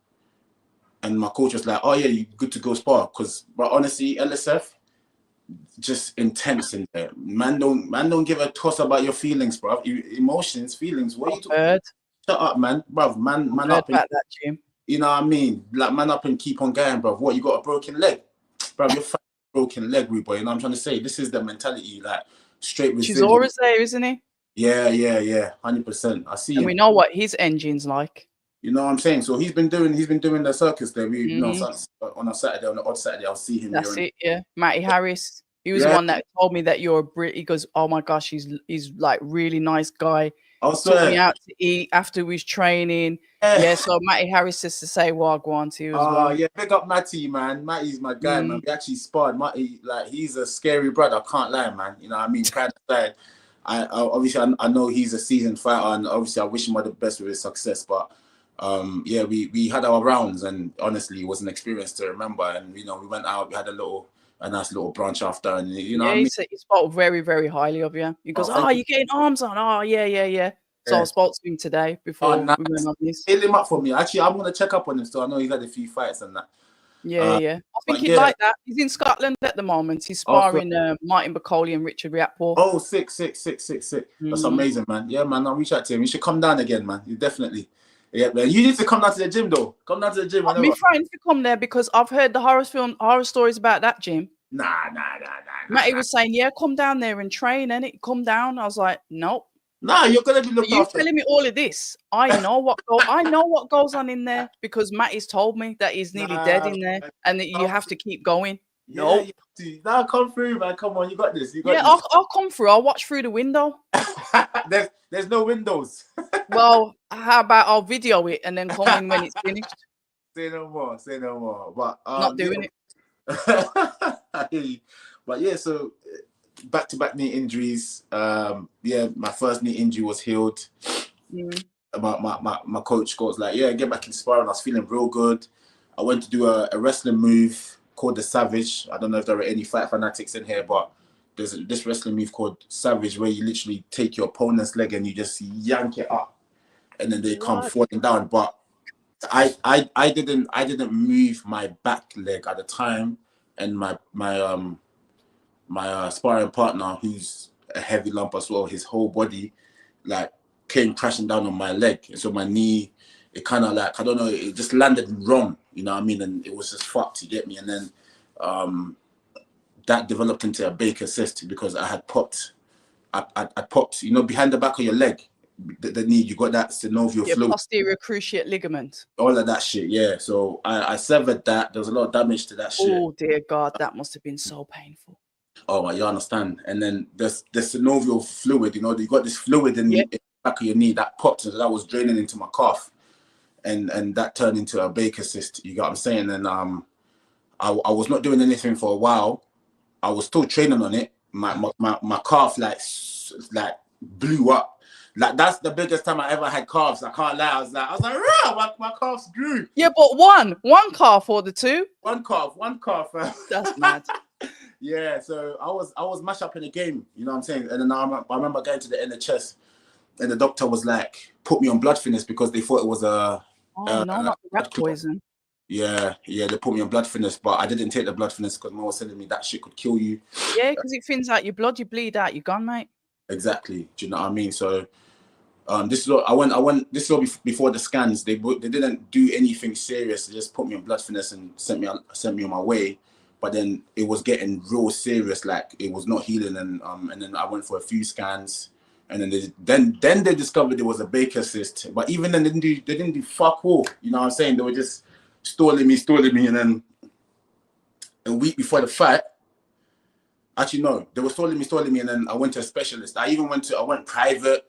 and my coach was like, "Oh yeah, you're good to go spar." But honestly, LSF, just intense in there. Man don't give a toss about your feelings, bro. Emotions, feelings. What are you talking? Shut up, man, bro. Man up. That, Jim. You know what I mean? Like, man up and keep on going, bro. What, you got a broken leg, bro? You're broken leg, boy. You know what I'm trying to say? This is the mentality, like, straight resilience. She's always there, isn't he? Yeah, 100%. I see. And we know what his engine's like. You know what I'm saying? So he's been doing the circus there. We you know, on a Saturday, on the odd Saturday, I'll see him. That's it, yeah. Matty Harris. He was the one that told me that you're a Brit. He goes, "Oh my gosh, he's like really nice guy. I took me swear. out to eat after his training. Yeah, so Matty Harris is to say wagwan to you as well. Yeah, big up Matty, man. Matty's my guy, man. We actually sparred. Matty, like, he's a scary brother. I can't lie, man. You know what I mean? Proud aside, I obviously I know he's a seasoned fighter, and obviously I wish him all the best with his success. But yeah, we had our rounds, and honestly, it was an experience to remember. And you know, we went out, we had a nice little brunch after, and you know, yeah, what I mean? he spoke very, very highly of you. He goes, "Oh, you're getting arms on." Oh, yeah. So I spoke to him today before nice. we went on this. Hit him up for me. Actually, I'm gonna check up on him. So I know he's had a few fights and that. Yeah. I think he'd like that. He's in Scotland at the moment. He's sparring Martin Bacoli and Richard Riakporhe. Oh, sick. That's amazing, man. Yeah, man. I'll reach out to him. You should come down again, man. You definitely. Yeah, man. You need to come down to the gym, though. Come down to the gym. Me friends to come there because I've heard the horror stories about that gym. Nah. Matty was saying, yeah, come down there and train, and it come down. I was like, nope. Nah, you're gonna be looked after. You telling me all of this? I know what goes on in there because Matty's told me that he's nearly dead in there, and that you have to keep going. No, nah, come through, man. Come on, you got this. I'll come through. I'll watch through the window. there's no windows. Well, how about I'll video it and then come in when it's finished? Say no more. But not doing it. I hear you. But yeah, so back-to-back knee injuries. My first knee injury was healed. My coach goes like, yeah, get back in sparring. I was feeling real good. I went to do a wrestling move called the Savage. I don't know if there are any fight fanatics in here, but there's this wrestling move called Savage where you literally take your opponent's leg and you just yank it up, and then they come falling down. But I didn't move my back leg at the time, and my sparring partner, who's a heavy lump as well, his whole body like came crashing down on my leg, and so my knee, it kind of like, I don't know, it just landed wrong, you know what I mean, and it was just fucked, you get me? And then that developed into a Baker cyst because I had popped, I popped, you know, behind the back of your leg, the knee, you got that synovial fluid. Posterior cruciate ligament. All of that shit, yeah. So I severed that. There was a lot of damage to that shit. Oh dear God, that must have been so painful. Oh, you understand? And then the synovial fluid, you know, you got this fluid in the back of your knee that popped, and that was draining into my calf, and that turned into a Baker cyst. You got what I'm saying? And I was not doing anything for a while. I was still training on it. My calf like blew up. Like, that's the biggest time I ever had calves. I can't lie. I was like, rah, my calves grew. Yeah, but one calf or the two? One calf. That's mad. Yeah, so I was mashed up in the game, you know what I'm saying? And then I remember going to the NHS, and the doctor was like, put me on blood thinners because they thought it was not rat poison. Yeah, they put me on blood thinners, but I didn't take the blood thinners because mom was telling me that shit could kill you. Yeah, because it thins out your blood, you bleed out, you're gone, mate. Exactly. Do you know what I mean? So this is what I went. This is all before the scans. They didn't do anything serious. They just put me on blood thinners and sent me on my way. But then it was getting real serious. Like, it was not healing, and then I went for a few scans, and then they discovered there was a Baker cyst. But even then, they didn't do fuck all. You know what I'm saying? They were just stalling me, and then a week before the fight. Actually, no, they were stalling me, and then I went to a specialist. I went private.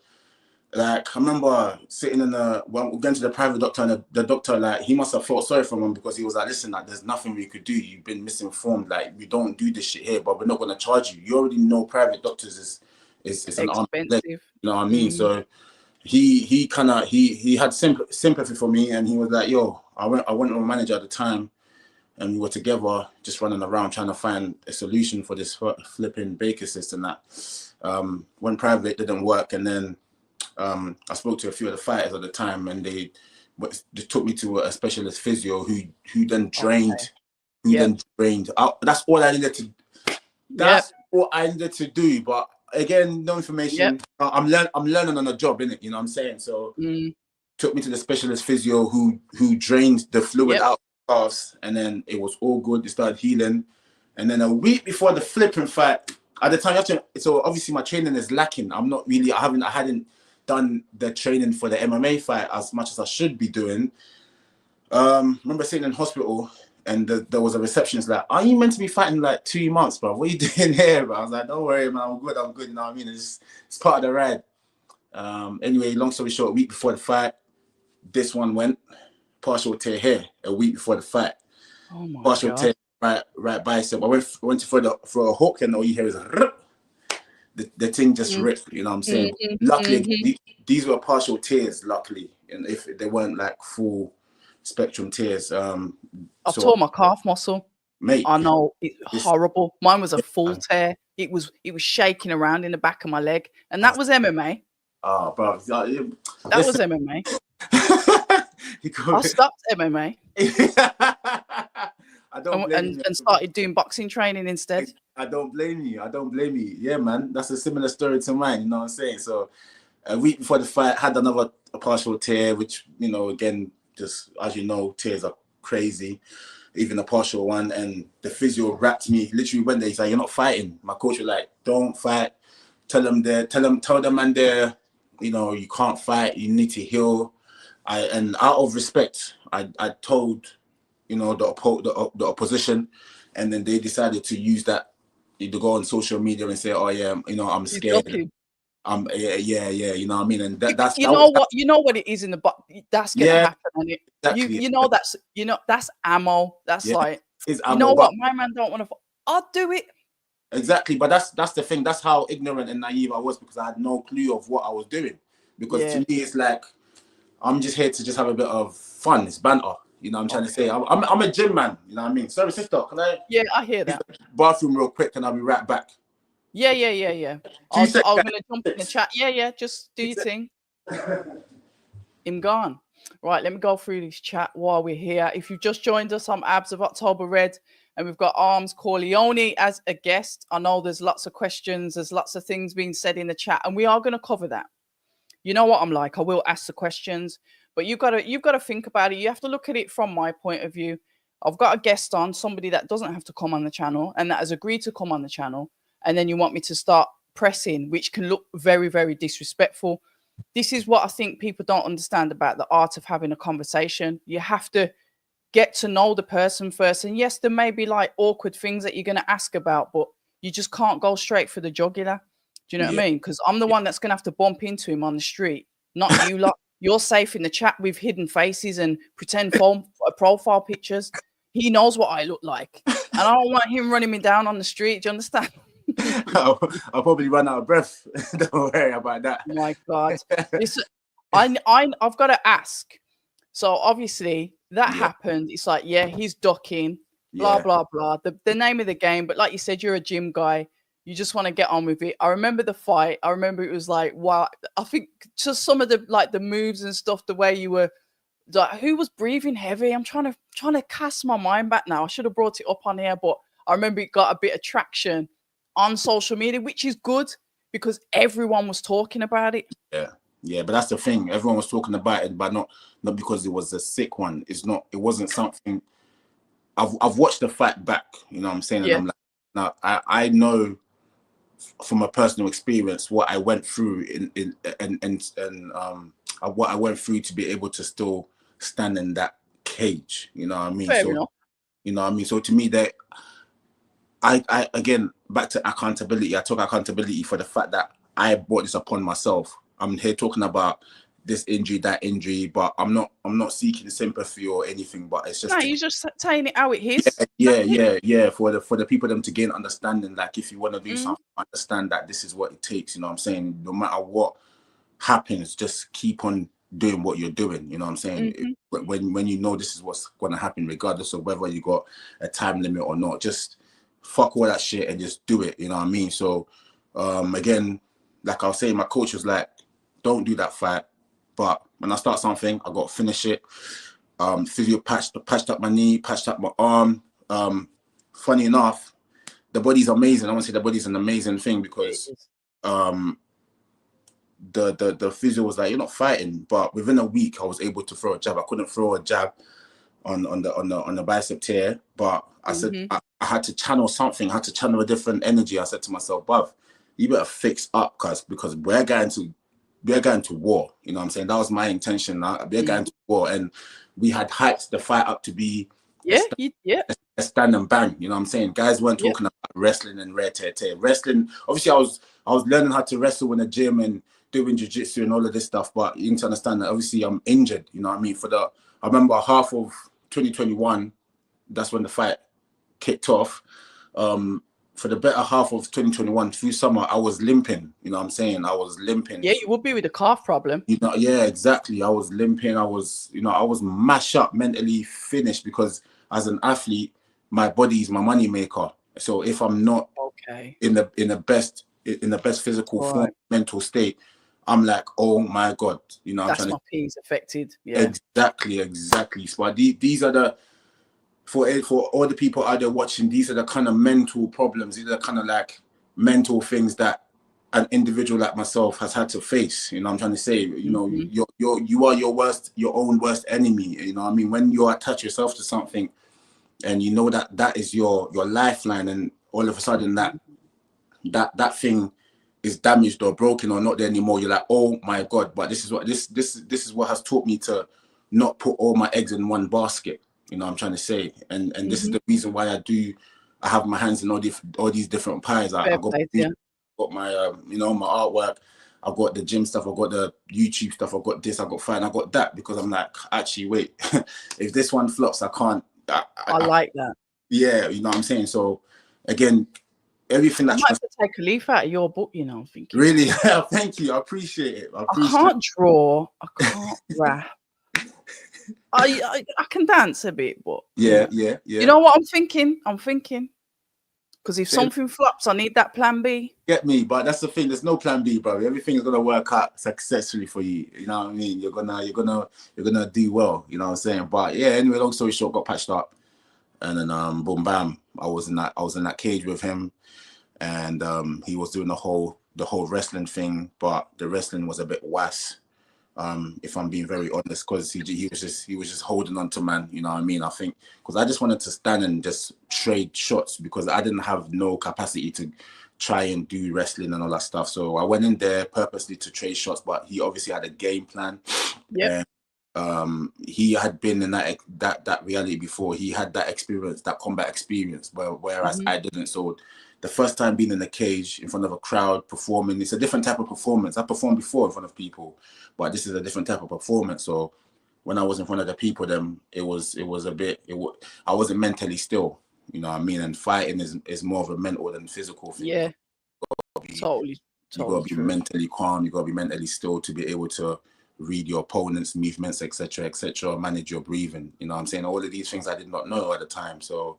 Like, I remember sitting going to the private doctor, and the doctor, like, he must have felt sorry for him because he was like, listen, like, there's nothing we could do. You've been misinformed. Like, we don't do this shit here, but we're not going to charge you. You already know private doctors is an arm, you know what I mean? So he had sympathy for me, and he was like, yo, I went with my manager at the time, and we were together just running around trying to find a solution for this flipping Baker cyst and that. Went private, it didn't work, and then I spoke to a few of the fighters at the time, and they took me to a specialist physio who then drained, That's all I needed to. That's all I needed to do. But again, no information. I'm learning on the job, innit? You know what I'm saying? So took me to the specialist physio who drained the fluid out of the calves, and then it was all good. It started healing, and then a week before the flipping fight, at the time, so obviously my training is lacking. I hadn't done the training for the MMA fight as much as I should be doing. Remember sitting in hospital, and there was a receptionist like, are you meant to be fighting in like 2 months, bro? What are you doing here, bro? I was like, don't worry, man, I'm good, you know what I mean? It's part of the ride. Anyway, long story short, a week before the fight, this one went partial tear here. A week before the fight, oh my partial God. tear right bicep. I went for a hook, and all you hear is the thing just ripped. You know what I'm saying? Luckily, these were partial tears. Luckily, and if they weren't like full spectrum tears, I've tore my calf muscle. Mate, I know, it's horrible. Mine was a full tear. It was shaking around in the back of my leg, and that was MMA. Oh, bro, that was MMA. I stopped MMA. I don't blame you. And started doing boxing training instead. I don't blame you. Yeah, man, that's a similar story to mine. You know what I'm saying? So a week before the fight, had another partial tear, which, you know, again, just as you know, tears are crazy. Even a partial one, and the physio wrapped me. Literally went there. He's like, "You're not fighting." My coach was like, "Don't fight. Tell them man there, you know, you can't fight. You need to heal." And out of respect, I told, you know, the opposition, and then they decided to use that to go on social media and say, "Oh yeah, you know, I'm scared." Yeah, you know what I mean, and that's you know what it is in the box. That's gonna happen, and it exactly. That's ammo. That's like it's ammo, you know what, my man don't want to. I'll do it. Exactly, but that's the thing. That's how ignorant and naive I was, because I had no clue of what I was doing. Because to me, it's like I'm just here to just have a bit of fun. It's banter. You know what I'm trying to say? I'm a gym man. You know what I mean? Sorry, sister. Can I? Yeah, I hear that. Bathroom real quick, and I'll be right back. Yeah. I was gonna jump in the chat. Yeah. Just do your thing. I'm gone. Right, let me go through this chat while we're here. If you've just joined us, I'm Abs of October Red, and we've got Armz Korleone as a guest. I know there's lots of questions, there's lots of things being said in the chat, and we are going to cover that. You know what I'm like? I will ask the questions, but you've got to think about it. You have to look at it from my point of view. I've got a guest on, somebody that doesn't have to come on the channel and that has agreed to come on the channel, and then you want me to start pressing, which can look very, very disrespectful. This is what I think people don't understand about the art of having a conversation. You have to get to know the person first. And yes, there may be like awkward things that you're going to ask about, but you just can't go straight for the jugular. Do you know what I mean? Because I'm the one that's going to have to bump into him on the street, not you lot. You're safe in the chat with hidden faces and pretend profile pictures. He knows what I look like. And I don't want him running me down on the street. Do you understand? I'll probably run out of breath. Don't worry about that. Oh my God. Listen, I've got to ask. So obviously that happened. It's like, he's ducking, blah, blah, blah. The name of the game. But like you said, you're a gym guy. You just want to get on with it. I remember the fight. I remember it was like, wow. I think just some of the moves and stuff, the way you were, like, who was breathing heavy? I'm trying to cast my mind back now. I should have brought it up on here, but I remember it got a bit of traction on social media, which is good because everyone was talking about it. Yeah, but that's the thing. Everyone was talking about it, but not because it was a sick one. It wasn't something. I've watched the fight back. You know what I'm saying? And I'm like, now I know from a personal experience what I went through what I went through to be able to still stand in that cage. You know what I mean? Fair enough. You know what I mean? So to me, that I again, back to accountability. I took accountability for the fact that I brought this upon myself. I'm here talking about this injury, that injury, but I'm not seeking sympathy or anything. But it's just you're just saying it how it is. Yeah. For the people, them to gain understanding. Like, if you want to do something, understand that this is what it takes. You know what I'm saying? No matter what happens, just keep on doing what you're doing. You know what I'm saying? When you know this is what's going to happen, regardless of whether you got a time limit or not, just fuck all that shit and just do it. You know what I mean? So again, like I was saying, my coach was like, don't do that fight. But when I start something, I got to finish it. Physio patched up my knee, patched up my arm. Funny enough, the body's amazing. I want to say the body's an amazing thing because the physio was like, you're not fighting. But within a week, I was able to throw a jab. I couldn't throw a jab on the bicep tear, but I said I had to channel something. I had to channel a different energy. I said to myself, bruv, you better fix up, because we're going to war. You know what I'm saying? That was my intention. We're going to war, and we had hyped the fight up to be a stand and bang. You know what I'm saying? Guys weren't talking about wrestling and rare tear. Wrestling, obviously, I was learning how to wrestle in the gym, and doing jiu-jitsu and all of this stuff, but you need to understand that obviously I'm injured, you know what I mean? I remember half of 2021, that's when the fight kicked off. For the better half of 2021 through summer, I was limping, you know what I'm saying? I was limping. Yeah, you would be with a calf problem. You know, yeah, exactly. I was limping. I was mashed up, mentally finished, because as an athlete, my body is my money maker. So if I'm not in the best physical form, mental state, I'm like, oh my God, you know, that's my P's affected. Yeah, exactly. So these are the for all the people out there watching, these are the kind of mental problems. These are the kind of like mental things that an individual like myself has had to face. You know what I'm trying to say? You know, you are your own worst enemy. You know what I mean? When you attach yourself to something and you know that is your lifeline, and all of a sudden that thing is damaged or broken or not there anymore, you're like, oh my God. But this is what has taught me to not put all my eggs in one basket. You know what I'm trying to say? And this is the reason why I have my hands in all these different pies. I got my my artwork, I've got the gym stuff, I've got the YouTube stuff, I've got this, I've got fine, I've got that, because I'm like, actually, wait, if this one flops, I can't. I like that. Yeah, you know what I'm saying? So again, everything that I might have to take a leaf out of your book, you know, I'm thinking. Really? Thank you. I appreciate it. I can't draw. I can't rap. I can dance a bit, but yeah. You know what I'm thinking? Because if something flops, I need that plan B. Get me? But that's the thing. There's no plan B, bro. Everything is gonna work out successfully for you. You know what I mean? You're gonna do well. You know what I'm saying? But yeah. Anyway, long story short, got patched up, and then boom, bam. I was in that cage with him, and he was doing the whole wrestling thing, but the wrestling was a bit worse. If I'm being very honest, because he was just holding on to man, you know what I mean? I think because I just wanted to stand and just trade shots, because I didn't have no capacity to try and do wrestling and all that stuff. So I went in there purposely to trade shots, but he obviously had a game plan. Yeah. He had been in that reality before. He had that experience, that combat experience, whereas I didn't. So the first time being in a cage in front of a crowd performing, it's a different type of performance. I performed before in front of people, but this is a different type of performance. So when I was in front of the people, I wasn't mentally still, you know what I mean? And fighting is more of a mental than physical thing. Yeah, totally. You gotta be mentally calm. You gotta be mentally still to be able to read your opponent's movements, etc., manage your breathing. You know what I'm saying? All of these things I did not know at the time. So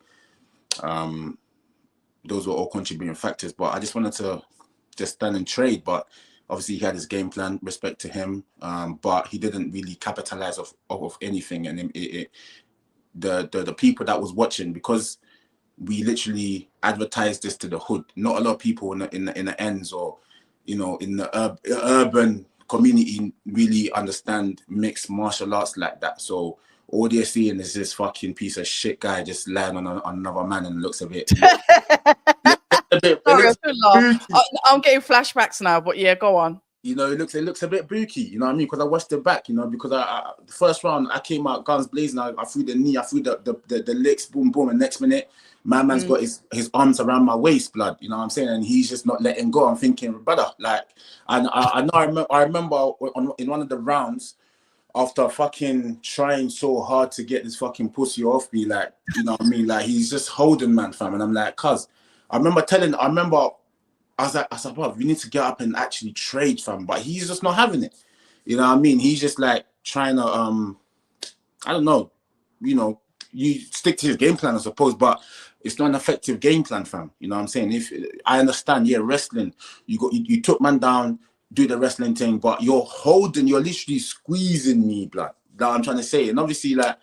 those were all contributing factors, but I just wanted to just stand and trade. But obviously he had his game plan, respect to him, but he didn't really capitalize off anything. And the people that was watching, because we literally advertised this to the hood, not a lot of people in the ends or, you know, in the urban community really understand mixed martial arts like that. So all they're seeing is this fucking piece of shit guy just lying on another man, and looks a bit. Sorry, I'm getting flashbacks now, but yeah, go on. You know, it looks a bit booky. You know what I mean? Because I watched it back. You know, because I the first round I came out guns blazing. I threw the knee, I threw the licks, boom, boom, and next minute my man's got his arms around my waist, blood. You know what I'm saying? And he's just not letting go. I'm thinking, brother, like, and I remember in one of the rounds, after fucking trying so hard to get this fucking pussy off me, like, you know what I mean? Like, he's just holding man, fam. And I'm like, cuz, I was like, bro, we need to get up and actually trade, fam. But he's just not having it. You know what I mean? He's just like trying to, I don't know, you know, you stick to his game plan, I suppose, but it's not an effective game plan, fam. You know what I'm saying? If I understand, yeah, wrestling, you took man down, do the wrestling thing, but you're literally squeezing me, blood. That I'm trying to say. And obviously, like,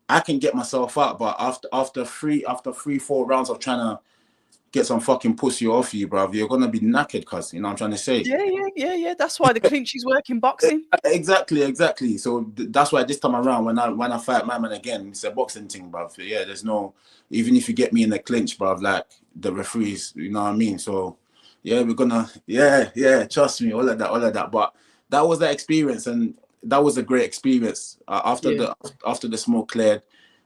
I can get myself out, but after 3-4 rounds of trying to get some fucking pussy off you, bruv, you're gonna be knackered, cuz, you know what I'm trying to say? Yeah. That's why the clinches work in boxing. Exactly. So that's why this time around, when I fight my man again, it's a boxing thing, bruv. Yeah, there's no, even if you get me in the clinch, bruv, like, the referees, you know what I mean? So yeah, we're gonna, yeah, trust me, all of that. But that was that experience, and that was a great experience. After the smoke cleared,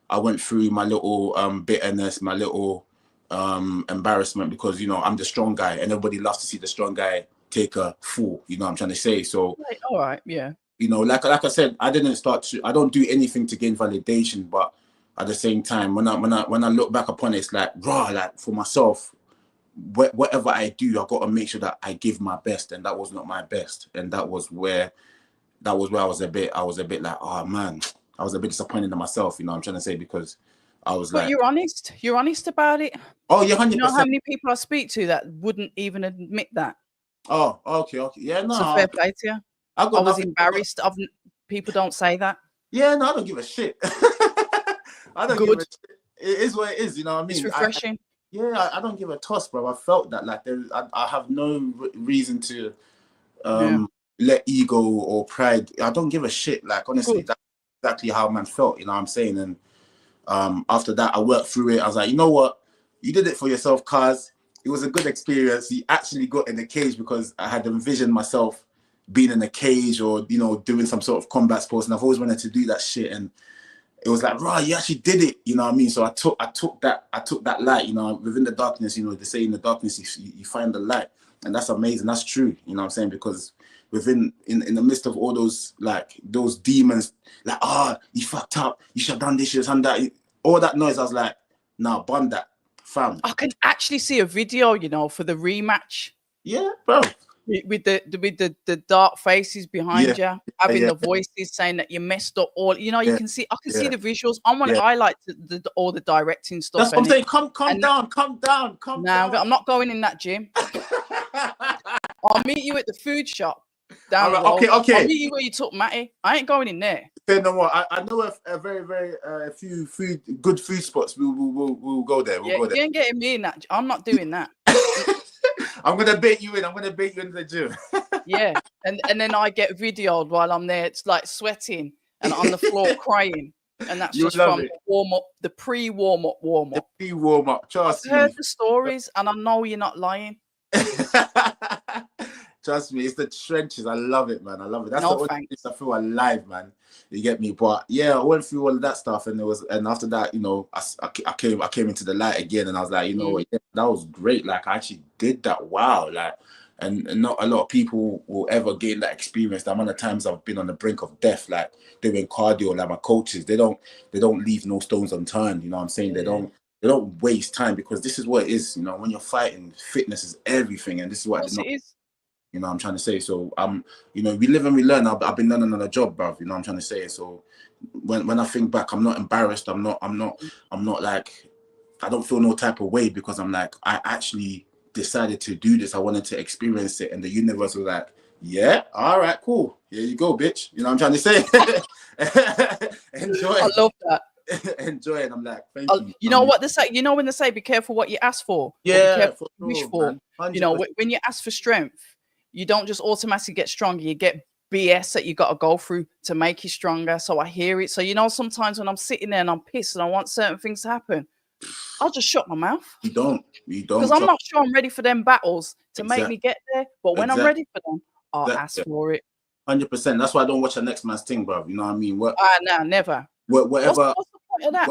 I went through my little bitterness, my little embarrassment, because, you know, I'm the strong guy and everybody loves to see the strong guy take a fall. You know what I'm trying to say? So, right, all right, yeah. You know, like I said, I don't do anything to gain validation, but at the same time, when I look back upon it, it's like raw, like for myself, whatever I do, I got to make sure that I give my best, and that was not my best, and that was where I was a bit like, oh man, I was a bit disappointed in myself. You know what I'm trying to say? Because I was but you're honest about it. Oh yeah, 100%. You know how many people I speak to that wouldn't even admit that? Oh, okay, yeah, no. So fair play to you. I was embarrassed. People don't say that. Yeah, no, I don't give a shit. I don't give a shit. It is what it is, you know what I mean? It's refreshing. I don't give a toss, bro. I felt that, like, I have no reason to let ego or pride. I don't give a shit. Like, honestly, that's exactly how man felt, you know what I'm saying? And after that, I worked through it. I was like, you know what? You did it for yourself, cuz. It was a good experience. You actually got in the cage, because I had envisioned myself being in a cage or, you know, doing some sort of combat sports, and I've always wanted to do that shit. And it was like, right, you actually did it, you know what I mean? So I took that light, you know, within the darkness, you know, they say in the darkness you find the light, and that's amazing. That's true, you know what I'm saying? Because in the midst of all those demons, like, you fucked up, you should have done this, you should have done that, all that noise, I was like, nah, bun that, fam. I can actually see a video, you know, for the rematch. Yeah, bro. With the dark faces behind you, having the voices saying that you messed up all, you know, you can see, I can see the visuals. I like all the directing stuff. That's what I'm saying. Calm down. I'm not going in that gym. I'll meet you at the food shop down the road. Okay. I'll meet you where you took Matty. I ain't going in there. Say no more. I know a very few good food spots. We'll go there. We'll go there. You ain't getting me in that. I'm not doing that. I'm gonna bait you in. I'm gonna bait you into the gym. Yeah, and then I get videoed while I'm there. It's like sweating and on the floor crying, and that's just from the pre-warm up. The pre-warm up. Trust me. I've heard the stories, and I know you're not lying. Trust me, it's the trenches. I love it, man. I love it. That's the only place I feel alive, man. You get me? But yeah, I went through all of that stuff, and after that, you know, I came into the light again, and I was like, you know what, that was great. Like, I actually did that. Wow, like, and not a lot of people will ever gain that experience. The amount of times I've been on the brink of death, like doing cardio, like my coaches, they don't leave no stones unturned. You know what I'm saying? Yeah. They don't waste time, because this is what it is. You know, when you're fighting, fitness is everything, and this is what I did not. You know what I'm trying to say? So you know, we live and we learn. I've been learning on the job, bruv. You know what I'm trying to say? So when I think back, I'm not embarrassed. I'm not like, I don't feel no type of way, because I'm like, I actually decided to do this. I wanted to experience it, and the universe was like, yeah, all right, cool. Here you go, bitch. You know what I'm trying to say? Enjoy. I love that. Enjoy it. I'm like, thank you. You know what they say? You know when they say, be careful what you ask for. Yeah, be careful what you wish for. You know, when you ask for strength, you don't just automatically get stronger. You get BS that you got to go through to make you stronger. So I hear it. So, you know, sometimes when I'm sitting there and I'm pissed and I want certain things to happen, I'll just shut my mouth. You don't. Because I'm not sure I'm ready for them battles to make me get there. But when I'm ready for them, I'll ask for it. 100%. That's why I don't watch the next man's thing, bro. You know what I mean? No, never. Whatever. What's the point of that?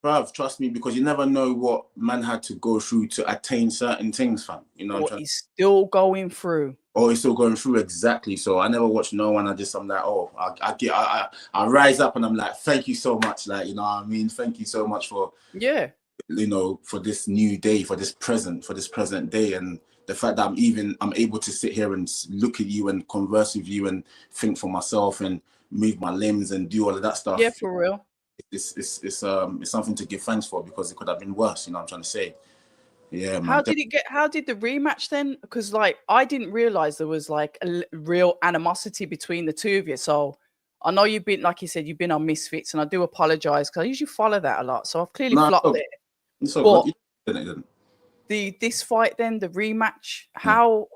Bruv, trust me, because you never know what man had to go through to attain certain things, fam. You know what I'm trying? He's still going through. Oh, he's still going through, exactly. So I never watch no one. I'm like, oh, I rise up and I'm like, thank you so much. Like, you know what I mean? Thank you so much for, you know, for this new day, for this present day. And the fact that I'm able to sit here and look at you and converse with you and think for myself and move my limbs and do all of that stuff. Yeah, for real. It's something to give thanks for, because it could have been worse. You know what I'm trying to say? Yeah, man. How did the rematch then? Because like, I didn't realize there was like a real animosity between the two of you. So I know you've been, like you said, you've been on Misfits, and I do apologize because I usually follow that a lot. So I've clearly flopped it. So this fight then, the rematch, how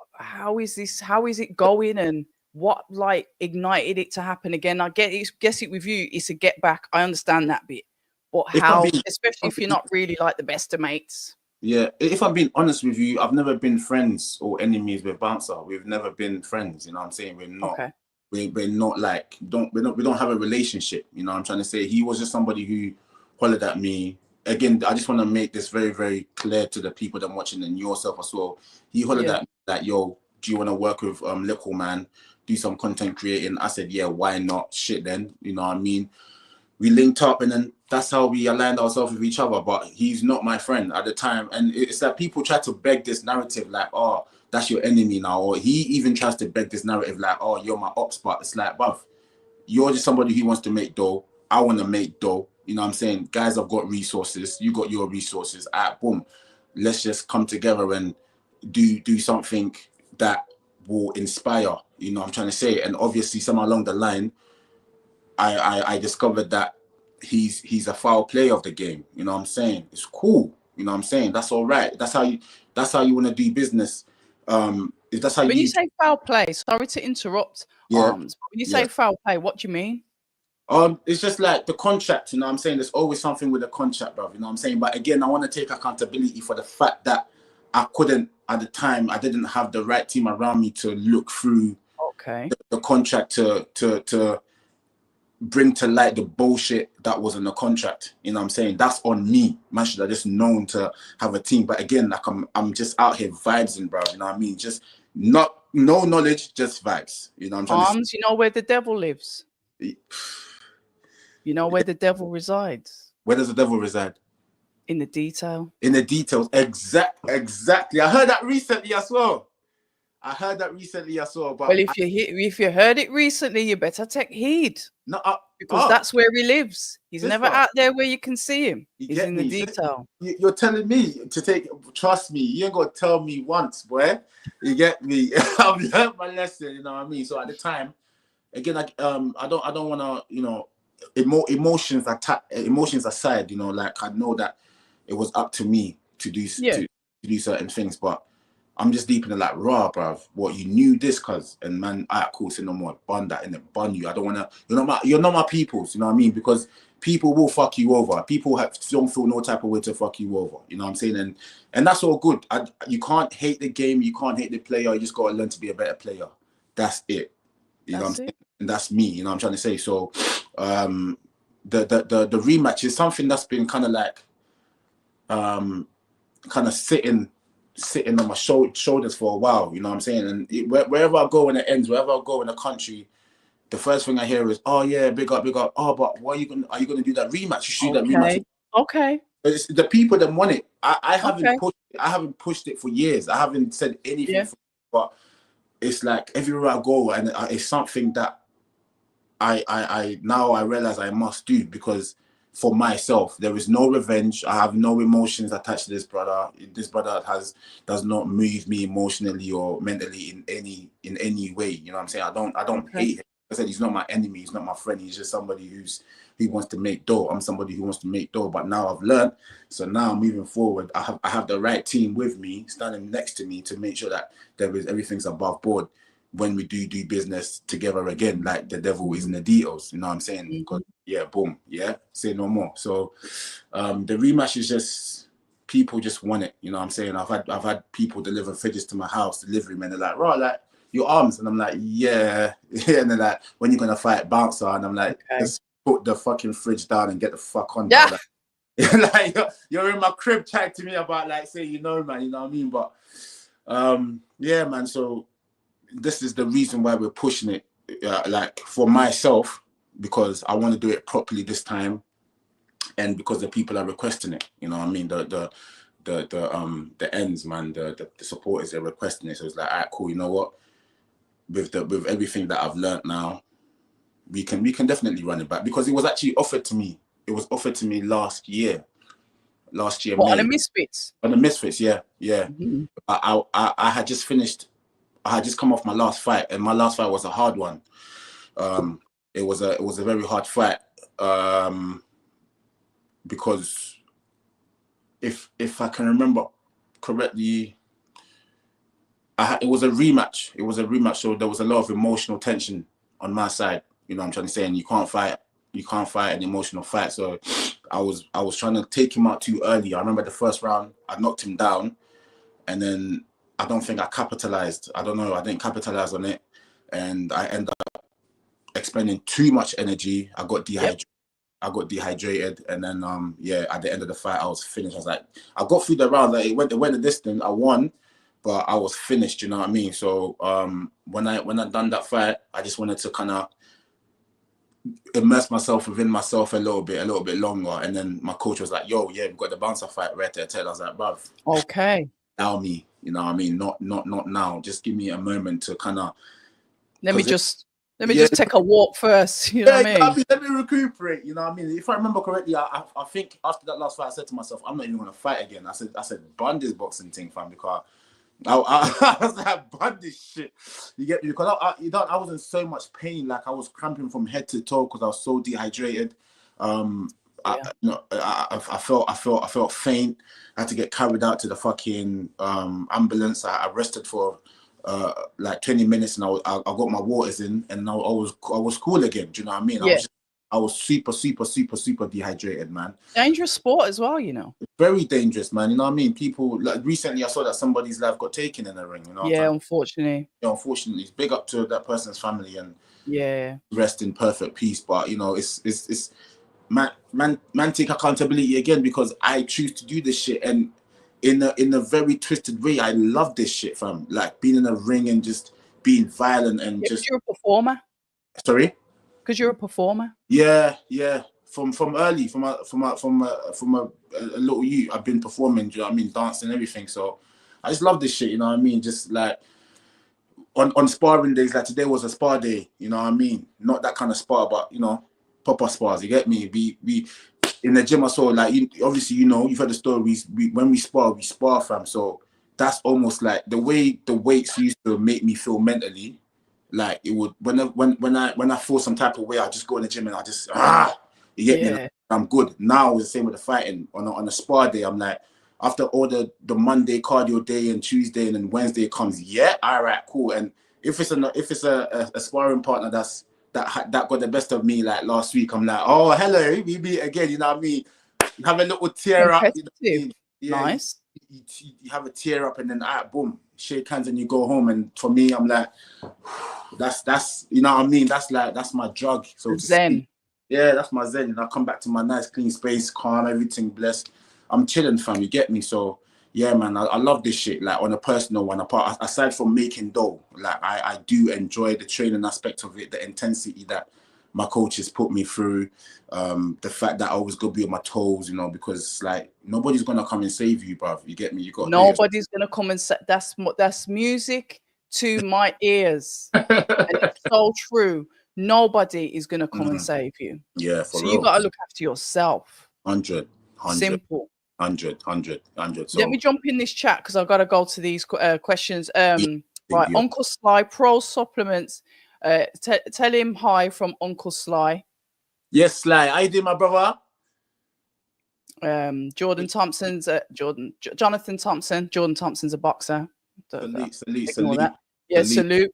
is this? How is it going? And what like ignited it to happen again? I guess it with you, it's a get back. I understand that bit, but how, especially if you're not really like the best of mates. Yeah, if I'm being honest with you, I've never been friends or enemies with Bouncer. We've never been friends. You know what I'm saying? We're not. Okay. We're not like we don't have a relationship. You know what I'm trying to say? He was just somebody who hollered at me. Again, I just want to make this very, very clear to the people that are watching and yourself as well. He hollered at me that, yo, do you want to work with Little Man, do some content creating? I said, yeah, why not? Shit, then, you know what I mean? We linked up, and then that's how we aligned ourselves with each other. But he's not my friend at the time, and it's that people try to beg this narrative, like, oh, that's your enemy now, or he even tries to beg this narrative, like, oh, you're my ops. But it's like, bruv, you're just somebody who wants to make dough. I want to make dough. You know what I'm saying? Guys have got resources. You got your resources. Boom. Let's just come together and do something that will inspire. You know what I'm trying to say? And obviously, somewhere along the line, I discovered that he's a foul player of the game. You know what I'm saying? It's cool. You know what I'm saying? That's all right. That's how you want to do business. If that's how when you say foul play, sorry to interrupt, Armz, but when you say foul play, what do you mean? It's just like the contract, you know what I'm saying? There's always something with the contract, bro, you know what I'm saying? But again, I want to take accountability for the fact that I couldn't, at the time, I didn't have the right team around me to look through the contract to bring to light the bullshit that was in the contract. You know what I'm saying? That's on me. Man should have just known to have a team. But again, like I'm just out here vibesing, bro. You know what I mean? Just no knowledge, just vibes. You know what I'm trying to say? You know where the devil lives? You know where the devil resides? Where does the devil reside? In the detail. In the details. Exactly. I heard that recently as well. But well, if you heard it recently, you better take heed. No, because that's where he lives. He's never out there where you can see him. He's in the detail. You're telling me to take. Trust me, you ain't gonna tell me once, boy. You get me? I've learned my lesson. You know what I mean? So at the time, again, I don't want to, you know, emotions aside. You know, like I know that it was up to me to do certain things, but I'm just deep in the like, raw, bruv. What, you knew this, cuz? And man, cool, say no more. Bun that and then bun you. I don't wanna. You're not my peoples. You know what I mean? Because people will fuck you over. People don't feel no type of way to fuck you over. You know what I'm saying? And that's all good. You can't hate the game. You can't hate the player. You just gotta learn to be a better player. That's it. You know what I'm saying? And that's me. You know what I'm trying to say? So, the rematch is something that's been kind of like, kind of sitting on my shoulders for a while, you know what I'm saying? And wherever I go when it ends, wherever I go in the country, the first thing I hear is, oh yeah, big up. Oh, but are you gonna do that rematch? You should do that rematch. Okay. But it's the people that want it. I haven't pushed it for years. I haven't said anything, but it's like everywhere I go, and it's something that I now I realize I must do, because for myself, there is no revenge. I have no emotions attached to this brother. This brother does not move me emotionally or mentally in any way. You know what I'm saying? I don't hate him. I said he's not my enemy. He's not my friend. He's just somebody who wants to make dough. I'm somebody who wants to make dough. But now I've learned. So now moving forward, I have the right team with me, standing next to me, to make sure that everything's above board when we do business together again. Like the devil is in the details. You know what I'm saying? Because boom, say no more. So the rematch is just, people just want it. You know what I'm saying? I've had people deliver fridges to my house, delivery men. They're like, right, like, your Armz, and I'm like, yeah. And they're like, when you gonna fight Bouncer? And I'm like, let's put the fucking fridge down and get the fuck on. Yeah. Like, you're in my crib chatting to me about, like, say, you know, man, you know what I mean? But yeah, man. So this is the reason why we're pushing it, like, for myself, because I want to do it properly this time, and because the people are requesting it. You know what I mean? The ends, man, the supporters are requesting it. So it's like, all right, cool. You know what? With everything that I've learned now, we can definitely run it back, because it was actually offered to me. It was offered to me last year. What, May. On the Misfits? On the Misfits, yeah. Mm-hmm. I had just finished. I had just come off my last fight, and my last fight was a hard one. It was a very hard fight, because if I can remember correctly, it was a rematch. It was a rematch, so there was a lot of emotional tension on my side. You know what I'm trying to say? And you can't fight an emotional fight. So I was trying to take him out too early. I remember the first round, I knocked him down, and then I don't think I capitalized. I don't know. I didn't capitalize on it, and I ended up expending too much energy. I got dehydrated. And then at the end of the fight, I was finished. I was like, I got through the round. Like, it went the distance. I won, but I was finished, you know what I mean? So when I done that fight, I just wanted to kind of immerse myself within myself a little bit longer. And then my coach was like, yo, yeah, we've got the bouncer fight right there. I was like, bruv, okay, allow me, you know what I mean? Not now. Just give me a moment to kind of let me just take a walk first. You know what I mean? Let me recuperate. You know what I mean? If I remember correctly, I think after that last fight, I said to myself, I'm not even gonna fight again. I said, bun this boxing thing, fam, because I was like, bun this shit. You get me? Because I was in so much pain, like I was cramping from head to toe because I was so dehydrated. I felt faint. I had to get carried out to the fucking ambulance. I rested for like 20 minutes, and I got my waters in, and I was cool again. Do you know what I mean? Yeah. I was super dehydrated, man. Dangerous sport as well, you know. Very dangerous, man. You know what I mean? People, like, recently I saw that somebody's life got taken in the ring. You know. Yeah, unfortunately. Yeah, unfortunately, it's big up to that person's family and rest in perfect peace. But you know, it's man take accountability again, because I choose to do this shit, and in a very twisted way. I love this shit, fam. Like being in a ring and just being violent and just. You're a performer. Sorry. Because you're a performer. Yeah. From early, from a little youth, I've been performing. Do you know what I mean? Dancing, everything. So I just love this shit. You know what I mean? Just like on sparring days, like today was a spar day. You know what I mean? Not that kind of spar, but you know, proper spars. You get me? We in the gym. I saw, like, obviously, you know, you've heard the stories. We spar, fam. So that's almost like the way the weights used to make me feel mentally. Like it would when I feel some type of way, I just go in the gym and I just you get me? Like, I'm good. Now it's the same with the fighting. On a spar day, I'm like, after all the Monday cardio day and Tuesday and then Wednesday comes, all right, cool. And if it's a sparring partner that got the best of me, like last week, I'm like, oh, hello, we meet again. You know what I mean? You have a little tear up. You know what I mean? Yeah, nice. You have a tear up, and then boom, shake hands, and you go home. And for me, I'm like, that's you know what I mean? That's my drug. So zen. Yeah, that's my zen. And I come back to my nice clean space, calm, everything blessed. I'm chilling, fam. You get me? So yeah, man, I love this shit. Like on a personal one, aside from making dough, like I do enjoy the training aspect of it, the intensity that my coaches put me through, the fact that I always gotta be on my toes, you know, because like nobody's gonna come and save you, bruv. You get me? You got nobody's gonna come and say that's music to my ears. And it's so true. Nobody is gonna come and save you. Yeah, for real. You gotta look after yourself. 100. Simple. 100. So, let me jump in this chat because I've got to go to these questions. Right, Uncle Sly, Pro Supplements. Tell him hi from Uncle Sly. Yes, Sly. How you doing, my brother? Jordan Thompson's Jonathan Thompson. Jordan Thompson's a boxer. Salute. Yeah, salute.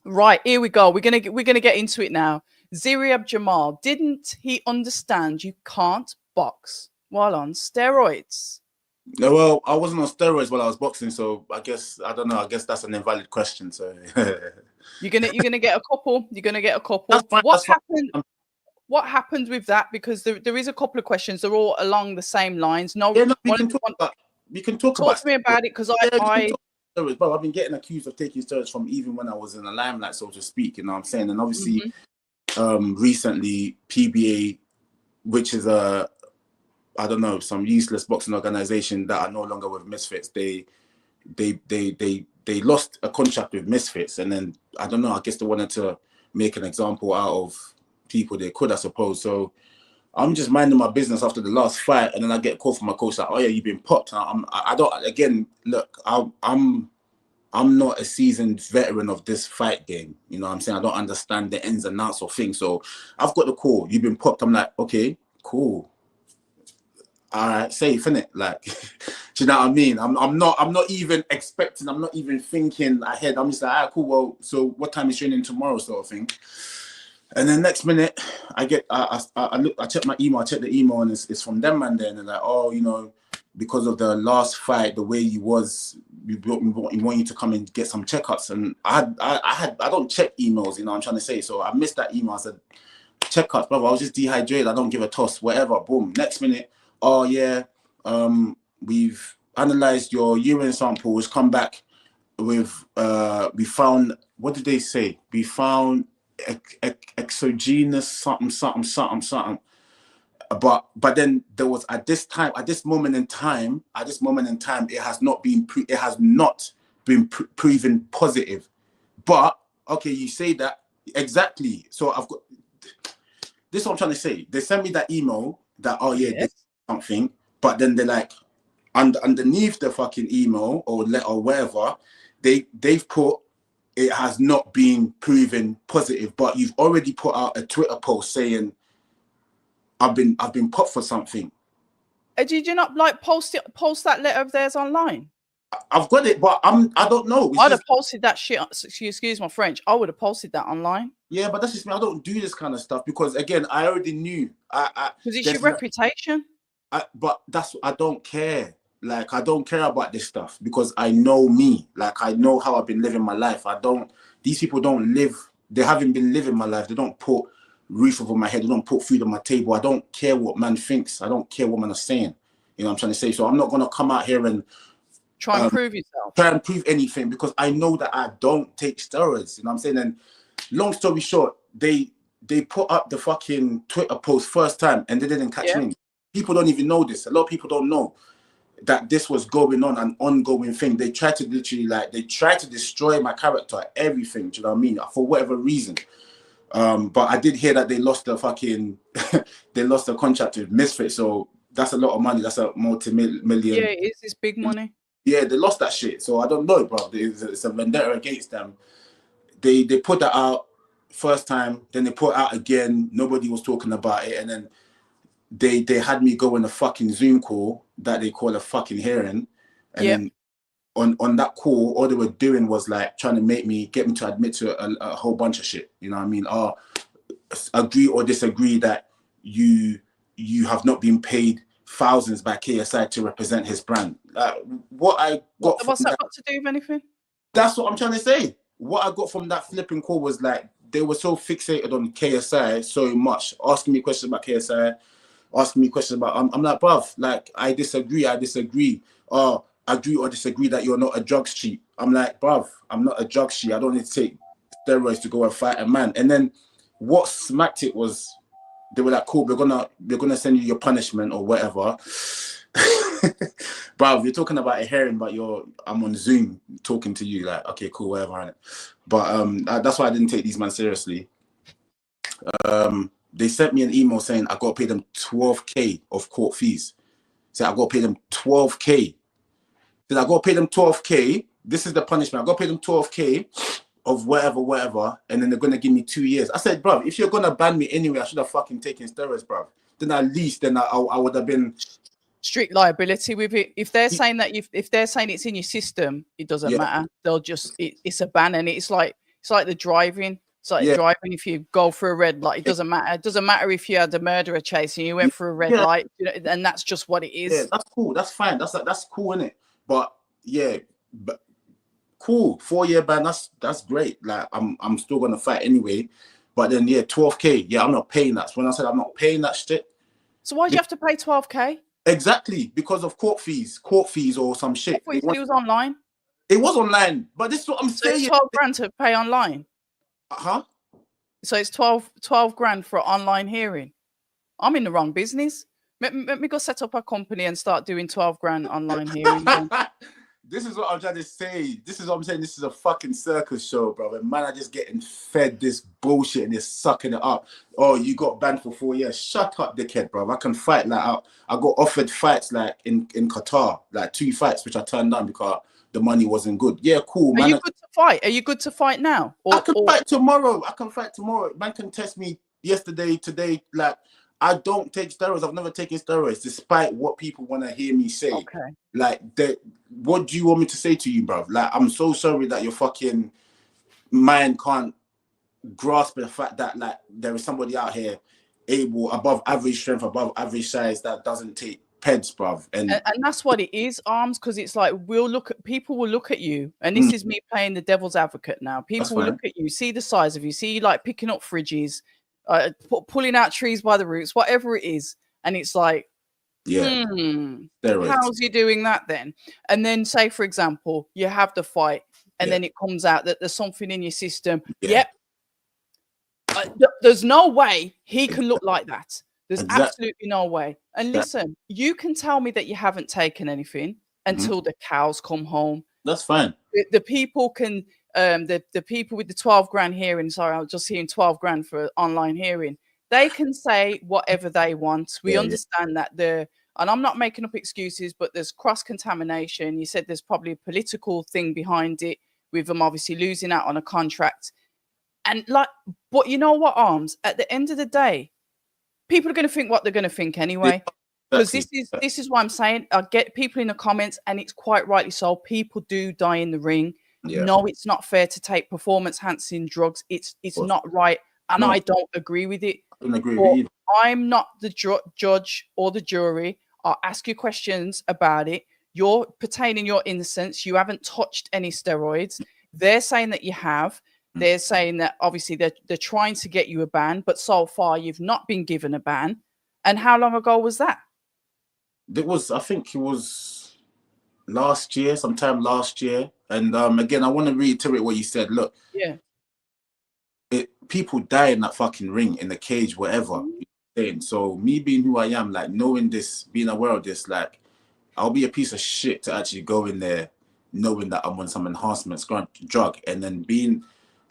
Right, here we go. We're gonna get into it now. Ziriab Jamal, didn't he understand you can't box while on steroids? No, well, I wasn't on steroids while I was boxing, so I guess that's an invalid question. So you're gonna get a couple. You're gonna get a couple. What happened with that? Because there is a couple of questions. They're all along the same lines. We can talk to me about it, because steroids, bro. I've been getting accused of taking steroids from even when I was in the limelight, so to speak. You know what I'm saying? And obviously, recently PBA, which is some useless boxing organization that are no longer with Misfits, they lost a contract with Misfits, and then I don't know. I guess they wanted to make an example out of people they could, I suppose. So I'm just minding my business after the last fight, and then I get a call from my coach like, "Oh yeah, you've been popped." I don't. Again, look, I'm not a seasoned veteran of this fight game. You know what I'm saying? I don't understand the ins and outs of things. So I've got the call. You've been popped. I'm like, okay, cool. All right, safe, innit? Like, do you know what I mean? I'm not even expecting. I'm not even thinking ahead. I'm just like, all right, cool. Well, so what time is training tomorrow, sort of thing. And then next minute, I check my email. I check the email, and it's from them, man. There, and they're like, oh, you know, because of the last fight, the way you was, we want you to come and get some checkups. And I don't check emails, you know what I'm trying to say. So I missed that email. I said, checkups, brother. I was just dehydrated. I don't give a toss. Whatever. Boom. Next minute, oh yeah, we've analysed your urine samples, come back with we found, what did they say? We found exogenous something. But then there was at this moment in time, it has not been proven positive. But okay, you say that exactly. So I've got this is what I'm trying to say. They sent me that email that, oh yeah, this is something, but then they're like, underneath the fucking email or letter or whatever, they've put, it has not been proven positive, but you've already put out a Twitter post saying I've been put for something. Did you not like post that letter of theirs online? I've got it, but I don't know. I'd have posted that shit. Excuse my French. I would have posted that online. Yeah, but that's just me. I don't do this kind of stuff because, again, I already knew. Because it's your reputation. But I don't care. Like, I don't care about this stuff because I know me. Like, I know how I've been living my life. These people don't live. They haven't been living my life. They don't put roof over my head. They don't put food on my table. I don't care what man thinks. I don't care what man is saying. You know what I'm trying to say? So I'm not going to come out here and try and prove yourself. Try and prove anything because I know that I don't take steroids. You know what I'm saying? And long story short, they put up the fucking Twitter post first time and they didn't catch me. People don't even know this. A lot of people don't know that this was going on, an ongoing thing. They tried to literally destroy my character, everything. Do you know what I mean? For whatever reason. But I did hear that they lost the fucking they lost the contract with Misfit. So that's a lot of money. That's a multi-million. Yeah, it is. It's big money. Yeah, they lost that shit. So I don't know, bro. It's a vendetta against them. They put that out first time, then they put it out again. Nobody was talking about it, and then they had me go on a fucking Zoom call that they call a fucking hearing, and then on that call, all they were doing was like trying to get me to admit to a whole bunch of shit. You know what I mean? Agree or disagree that you have not been paid thousands by KSI to represent his brand. What's that got to do with anything? That's what I'm trying to say. What I got from that flipping call was like they were so fixated on KSI so much, asking me questions about KSI, asking me questions about. I'm like, bruv, like I disagree. Agree or disagree that you're not a drugs cheat. I'm like, bruv, I'm not a drugs cheat. I don't need to take steroids to go and fight a man. And then what smacked it was they were like, cool, we're gonna send you your punishment or whatever. Bruv, you're talking about a hearing, but I'm on Zoom talking to you. Like, okay, cool, whatever. But that's why I didn't take these men seriously. They sent me an email saying I got to pay them 12K of court fees. So I got to pay them 12K. Then I got to pay them 12K. This is the punishment. I got to pay them 12K of whatever, and then they're gonna give me 2 years. I said, bruv, if you're gonna ban me anyway, I should have fucking taken steroids, bruv. Then at least I would have been strict liability with it. If they're saying that if they're saying it's in your system, it doesn't matter. They'll just it's a ban, and it's like the driving. It's like driving if you go through a red light. It doesn't matter. It doesn't matter if you had a murderer chasing you went through a red light, you know, and that's just what it is. Yeah, that's cool. That's fine. That's cool, innit? But cool. 4-year ban. That's great. Like I'm still gonna fight anyway. But then 12K. Yeah, I'm not paying that. So when I said I'm not paying that shit. So why do you have to pay 12K? Exactly, because of court fees or some shit. I thought you said it was online. It was online, but this is what I'm saying. It's 12 grand to pay online. So it's 12 grand for an online hearing. I'm in the wrong business. Let me go set up a company and start doing 12 grand online hearing. This is what I'm trying to say. This is what I'm saying. This is a fucking circus show, bro. And man are just getting fed this bullshit and they're sucking it up. Oh, you got banned for 4 years. Shut up, dickhead, bro. I can fight like I got offered fights like in Qatar, like 2 fights, which I turned down because the money wasn't good. Yeah, cool, man. Are you good to fight? Are you good to fight now? I can fight tomorrow. Man can test me yesterday, today. Like, I don't take steroids. I've never taken steroids, despite what people want to hear me say. Okay. Like, what do you want me to say to you, bro? Like, I'm so sorry that your fucking mind can't grasp the fact that, like, there is somebody out here able, above average strength, above average size, that doesn't take peds, bruv. And that's what it is, Armz, because it's like people will look at you, and this is me playing the devil's advocate now. People will look at you, see the size of you, see you like picking up fridges, pulling out trees by the roots, whatever it is, and it's like, Yeah. How's he doing that then? And then say, for example, you have the fight and then it comes out that there's something in your system. Yep. There's no way he can look like that. There's absolutely no way. And listen, you can tell me that you haven't taken anything until the cows come home. That's fine. The people can, the people with the 12 grand hearing, sorry, I was just hearing 12 grand for online hearing. They can say whatever they want. We understand that and I'm not making up excuses, but there's cross-contamination. You said there's probably a political thing behind it with them obviously losing out on a contract. And but you know what, Armz? At the end of the day, people are going to think what they're going to think anyway. Because this is what I'm saying. I get people in the comments, and it's quite rightly so. People do die in the ring. Yeah. No, it's not fair to take performance-enhancing drugs. It's not right, and I don't agree with it. I don't agree with you. I'm not the judge or the jury. I'll ask you questions about it. You're pertaining your innocence. You haven't touched any steroids. They're saying that you have. They're saying that obviously they're trying to get you a ban, but so far you've not been given a ban. And how long ago was that? I think it was last year, sometime last year. And again, I want to reiterate what you said. Look, people die in that fucking ring, in the cage, whatever. So me being who I am, like knowing this, being aware of this, like I'll be a piece of shit to actually go in there knowing that I'm on some enhancements, drug, and then being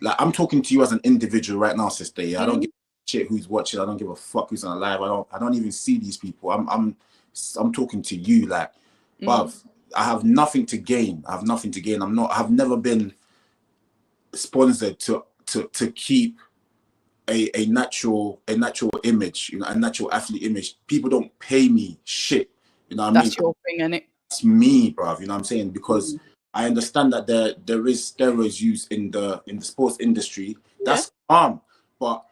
like, I'm talking to you as an individual right now, sister. I don't give a shit who's watching. I don't give a fuck who's on live. I don't even see these people. I'm talking to you, like, but I have nothing to gain. I have never been sponsored to keep a natural image, a natural athlete image. People don't pay me shit. You know what I mean? That's your thing, innit? It's me, bruv. You know what I'm saying? Because I understand that there is steroids used in the sports industry. That's calm, but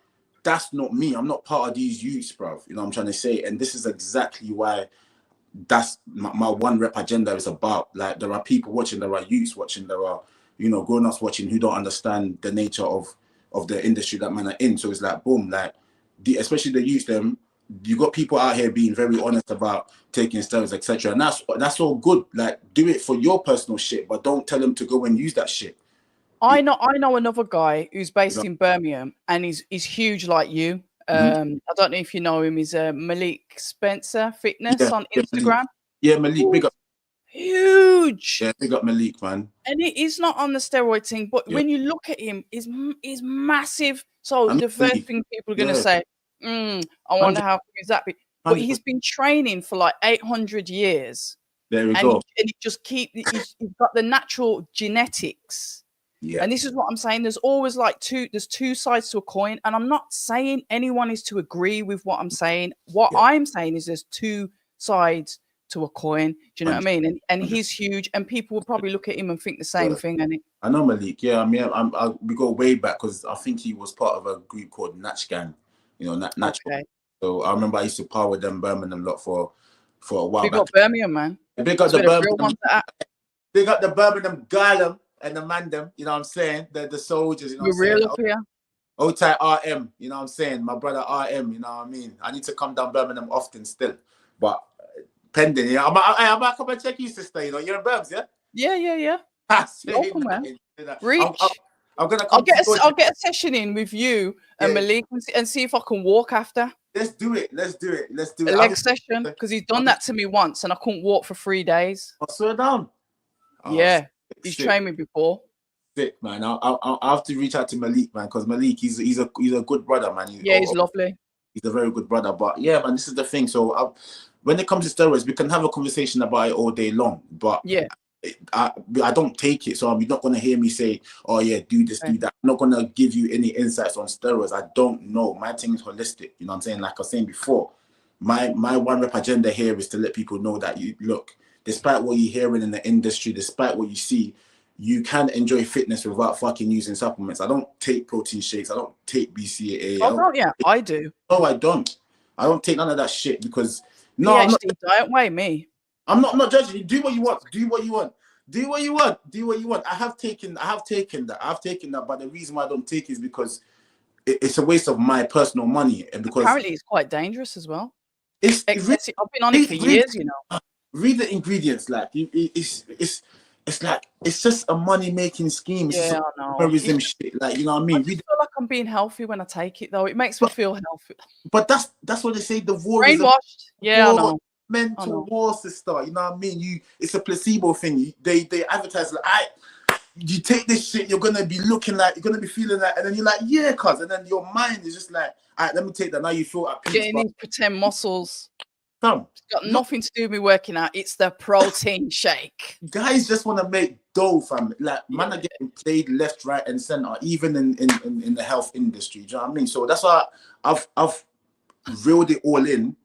that's not me. I'm not part of these youths, bruv. You know what I'm trying to say? And this is exactly why that's my one rep agenda is about. Like, there are people watching, there are youths watching, there are, grown-ups watching who don't understand the nature of the industry that man are in. So it's like, boom, like, especially the youths, you got people out here being very honest about taking steroids, etc. And that's all good. Like, do it for your personal shit, but don't tell them to go and use that shit. I know another guy who's based in Birmingham, and he's huge like you. I don't know if you know him. He's Malik Spencer Fitness on Instagram. Malik, big up. Huge. Yeah, big up Malik, man. And he's not on the steroid thing, but when you look at him, he's massive. So the first thing people are going to say, I wonder how is that. But he's been training for like 800 years. There we go. And he just he's got the natural genetics. Yeah. And this is what I'm saying. There's always there's two sides to a coin. And I'm not saying anyone is to agree with what I'm saying. What I'm saying is there's two sides to a coin. Do you know what I mean? And he's huge, and people will probably look at him and think the same thing. I know Malik. Yeah, I mean, we go way back because I think he was part of a group called Natch Gang. Natch. Okay. So I remember I used to power with them Birmingham lot for a while. Big up Birmingham, man. Big up the Birmingham. Big up the Birmingham Garlem and the Mandem. You know what I'm saying? The soldiers. You know We're real up here. Old tight RM. You know what I'm saying? My brother RM. You know what I mean? I need to come down Birmingham often still, but pending. Yeah, I'm back up and check you, sister. You're in Burbs, yeah? Yeah. Local, man. Reach. I'm gonna. I'll get a session in with you and Malik and see if I can walk after. Let's do it. A leg session, because he's done that to me once and I couldn't walk for 3 days. I swear down. Yeah, he's trained me before. Sick, man. I'll have to reach out to Malik, man, because Malik, he's a good brother, man. He's lovely. He's a very good brother. But yeah, man, this is the thing. So when it comes to steroids, we can have a conversation about it all day long. But I don't take it, so you're not gonna hear me say, "Oh yeah, do this, do that." I'm not gonna give you any insights on steroids. I don't know. My thing is holistic. You know what I'm saying? Like I was saying before, my one rep agenda here is to let people know that despite what you're hearing in the industry, despite what you see, you can enjoy fitness without fucking using supplements. I don't take protein shakes. I don't take BCAA. I do. No, I don't. I don't take none of that shit because PhD diet, why me? I'm not judging you. Do what you want. I have taken that. But the reason why I don't take it is because it's a waste of my personal money, and because apparently it's quite dangerous as well. It's excessive. I've been on it for years, you know. Read the ingredients, like it's like it's just a money making scheme. It's just Yeah, I know. shit, like, you know what I mean. I just feel like I'm being healthy when I take it, though. It makes me feel healthy. But that's what they say. The war Brainwashed. Yeah, I know. Mental war, sister. You know what I mean? It's a placebo thing. They advertise like, you take this shit, you're gonna be looking like, you're gonna be feeling like, and then you're like, yeah, cuz, and then your mind is just like, all right, let me take that. Now you feel at peace. Getting these pretend muscles. It's got nothing to do with me working out. It's the protein shake. Guys just want to make dough, fam. Like, man are getting played left, right, and center, even in the health industry. Do you know what I mean? So that's why I've reeled it all in,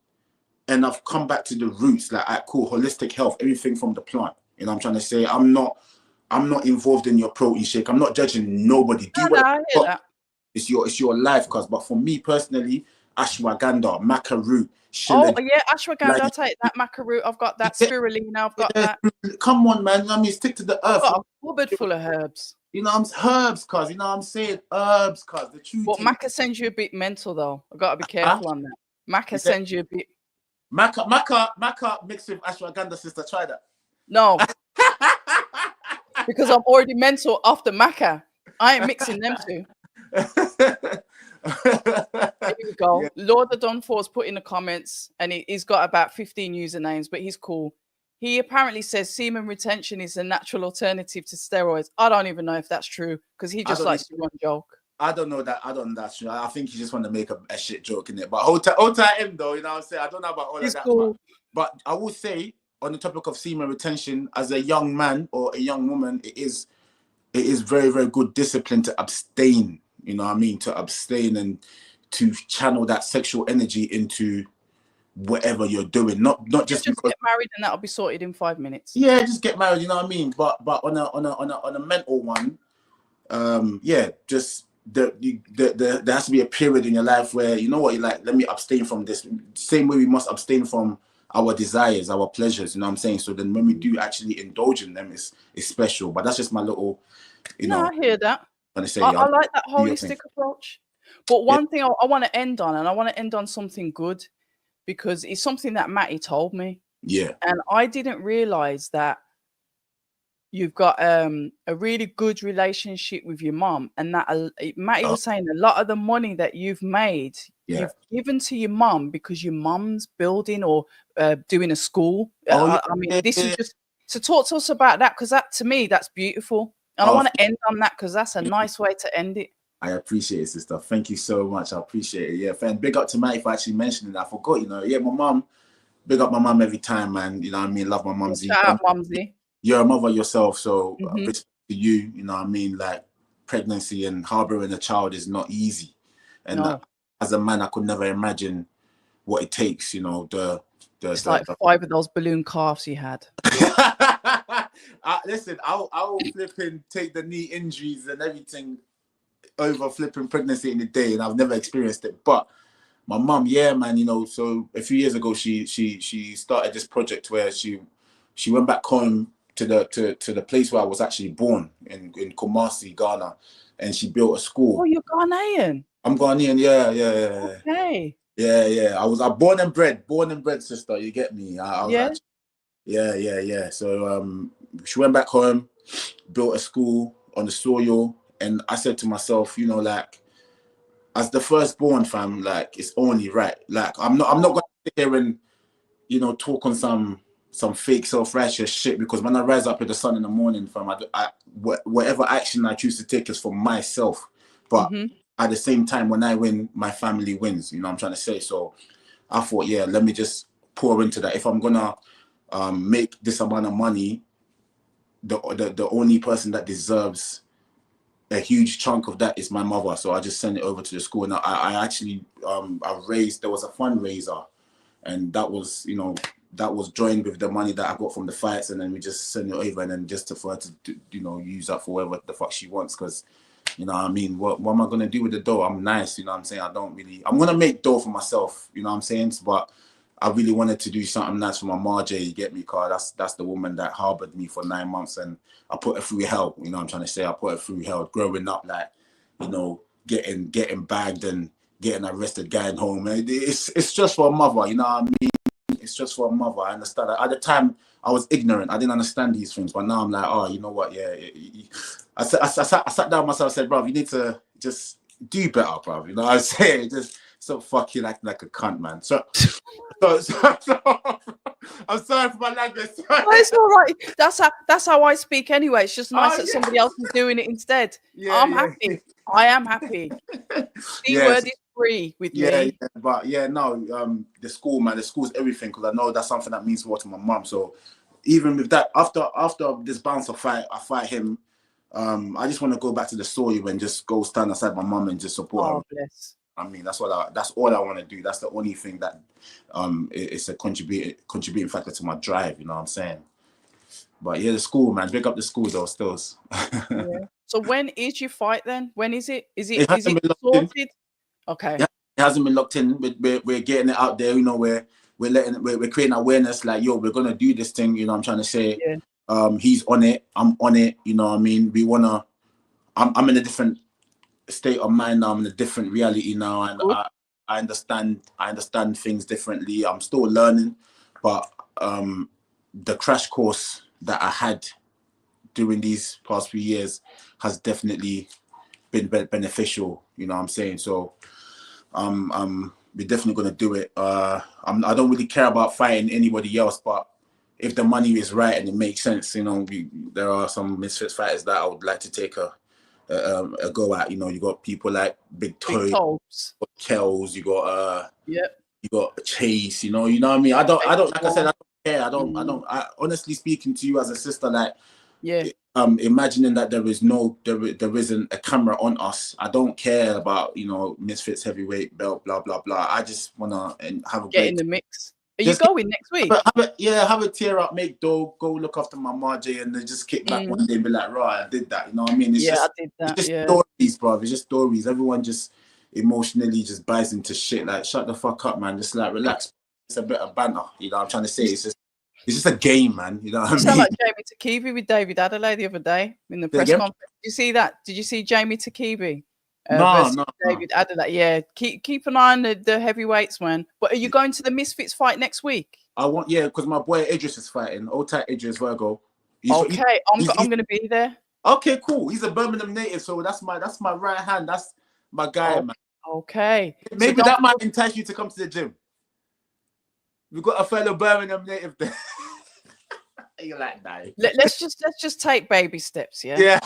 and I've come back to the roots. Like, cool, holistic health, everything from the plant. You know what I'm trying to say? I'm not involved in your protein shake. I'm not judging nobody. Do whatever. It's your life, cuz. But for me personally, ashwagandha, maca root, oh yeah, ashwagandha. I'll take that maca root. I've got that spirulina. I've got that. Come on, man. I mean, stick to the earth. I've got a cupboard full of herbs. You know, herbs, cuz. You know what I'm saying? Herbs, cuz. The truth. But maca sends you a bit mental, though. I've got to be careful on that. Maca sends you a bit. Maca mixed with ashwagandha, sister. Try that. No. Because I'm already mental off the maca. I ain't mixing them two. Here we go. Yeah. Lord of Dunfor's put in the comments, and he's got about 15 usernames, but he's cool. He apparently says semen retention is a natural alternative to steroids. I don't even know if that's true, because he just likes to run joke. I don't know that. I don't know that's true. I think he just want to make a shit joke in it. But hold tight him though, you know what I'm saying? I don't know about all of that. Cool. But I will say, on the topic of semen retention, as a young man or a young woman, it is very, very good discipline to abstain. You know what I mean? To abstain and to channel that sexual energy into whatever you're doing. Not just because get married and that'll be sorted in 5 minutes. Yeah, just get married. You know what I mean? But on a mental one, just there has to be a period in your life where, you know what, you're like, let me abstain from this. Same way we must abstain from our desires, our pleasures. You know what I'm saying? So then when we do actually indulge in them, it's special. But that's just my little, you know. I hear that. I like that holistic approach. But one thing I want to end on, and I want to end on something good, because it's something that Matty told me. Yeah. And I didn't realize that you've got a really good relationship with your mom, and that Matty was saying a lot of the money that you've made, you've given to your mom because your mom's building or doing a school. I mean, this is just to talk to us about that, because that, to me, that's beautiful. And I want to end on that, because that's a nice way to end it. I appreciate it, sister. Thank you so much. I appreciate it. Yeah, fan. Big up to Matty for actually mentioning that. I forgot, you know. Yeah, my mom. Big up my mom every time, man. You know what I mean? Love my mumsy. Shout out, mumsy. You're a mother yourself, so respect to you. You know what I mean? Like, pregnancy and harboring a child is not easy. And as a man, I could never imagine what it takes, you know. It's like 5 of those balloon calves you had. Listen, I'll flipping take the knee injuries and everything over flipping pregnancy in the day, and I've never experienced it. But my mum, yeah, man, you know. So a few years ago, she started this project where she went back home to the place where I was actually born in Kumasi, Ghana, and she built a school. Oh, you're Ghanaian? I'm Ghanaian, yeah. Okay. Yeah. I was born and bred, sister. You get me? I was actually, yeah. So she went back home, built a school on the soil, and I said to myself, you know, like, as the firstborn, fam, like, it's only right. Like, I'm not gonna sit here and, you know, talk on some fake self-righteous shit, because when I rise up with the sun in the morning, fam, whatever action I choose to take is for myself. But at the same time, when I win, my family wins. You know what I'm trying to say? So I thought, yeah, let me just pour into that. If I'm gonna make this amount of money, the only person that deserves a huge chunk of that is my mother. So I just sent it over to the school, and I actually there was a fundraiser, and that was, you know, that was joined with the money that I got from the fights, and then we just sent it over, and then just for her to, you know, use that for whatever the fuck she wants, because, you know what I mean, what am I gonna do with the dough? I'm nice, you know what I'm saying? I'm gonna make dough for myself, you know what I'm saying? But I really wanted to do something nice for my Marjay, you get me, cause that's the woman that harbored me for 9 months, and I put her through hell, you know what I'm trying to say? I put her through hell growing up, like, you know, getting bagged and getting arrested, going home. It's just for a mother, you know what I mean? It's just for a mother. I understand that. At the time, I was ignorant. I didn't understand these things, but now I'm like, oh, you know what? Yeah. I sat down myself. I said, bro, you need to just do better, bro. You know what I'm saying? Just so fucking acting like a cunt, man. So I'm sorry for my language. Oh, it's all right. That's how I speak anyway. It's just nice that somebody else is doing it instead. I'm happy. I am happy. The word is free with me. Yeah, but no, the school, man, the school's everything, because I know that's something that means a lot to my mum. So even with that, after this bouncer fight, I fight him. I just want to go back to the story and just go stand aside my mum and just support her. Bless. I mean, that's all I want to do. That's the only thing that it's a contributing factor to my drive. You know what I'm saying? But yeah, the school, man, big up the school though, still. Yeah. So when is your fight then? When is it? Is it sorted? Okay. It hasn't been locked in. We're getting it out there. You know, we're creating awareness. Like, yo, we're gonna do this thing. You know, I'm trying to say. Yeah. He's on it. I'm on it. You know what I mean? We wanna. I'm in a different state of mind now. I'm in a different reality now, and I understand things differently. I'm still learning, but the crash course that I had during these past few years has definitely been beneficial. You know what I'm saying? So we're definitely gonna do it. I don't really care about fighting anybody else, but if the money is right and it makes sense, you know, there are some Misfits fighters that I would like to take a go at. You know, you got people like Big Toes, Kells, you got you got Chase. You know what I mean? I don't like I said, I don't care. I honestly, speaking to you as a sister, like, imagining that there isn't a camera on us. I don't care about, you know, Misfits heavyweight belt, blah blah blah. I just wanna have a get in the mix. Are you going next week? Have a tear up, make dough, go look after my Marjay, and then just kick back one day and be like, right, I did that. You know what I mean? I did that. It's just stories, bro. It's just stories. Everyone just emotionally just buys into shit. Like, shut the fuck up, man. Just like relax. It's a bit of banter. You know what I'm trying to say? It's just a game, man. You know what I mean? You sound like Jamie Takibi with David Adelaide the other day in the press conference. Did you see that? Did you see Jamie Takibi? No. David Adelaide. Yeah, keep an eye on the heavyweights, man. But are you going to the Misfits fight next week? Because my boy Idris is fighting. Old tight Idris Virgo. I'm going to be there. Okay, cool. He's a Birmingham native, so that's my right hand. That's my guy, man. Okay. Maybe that might entice you to come to the gym. We've got a fellow Birmingham native there. You like that? Let's just take baby steps, yeah. Yeah.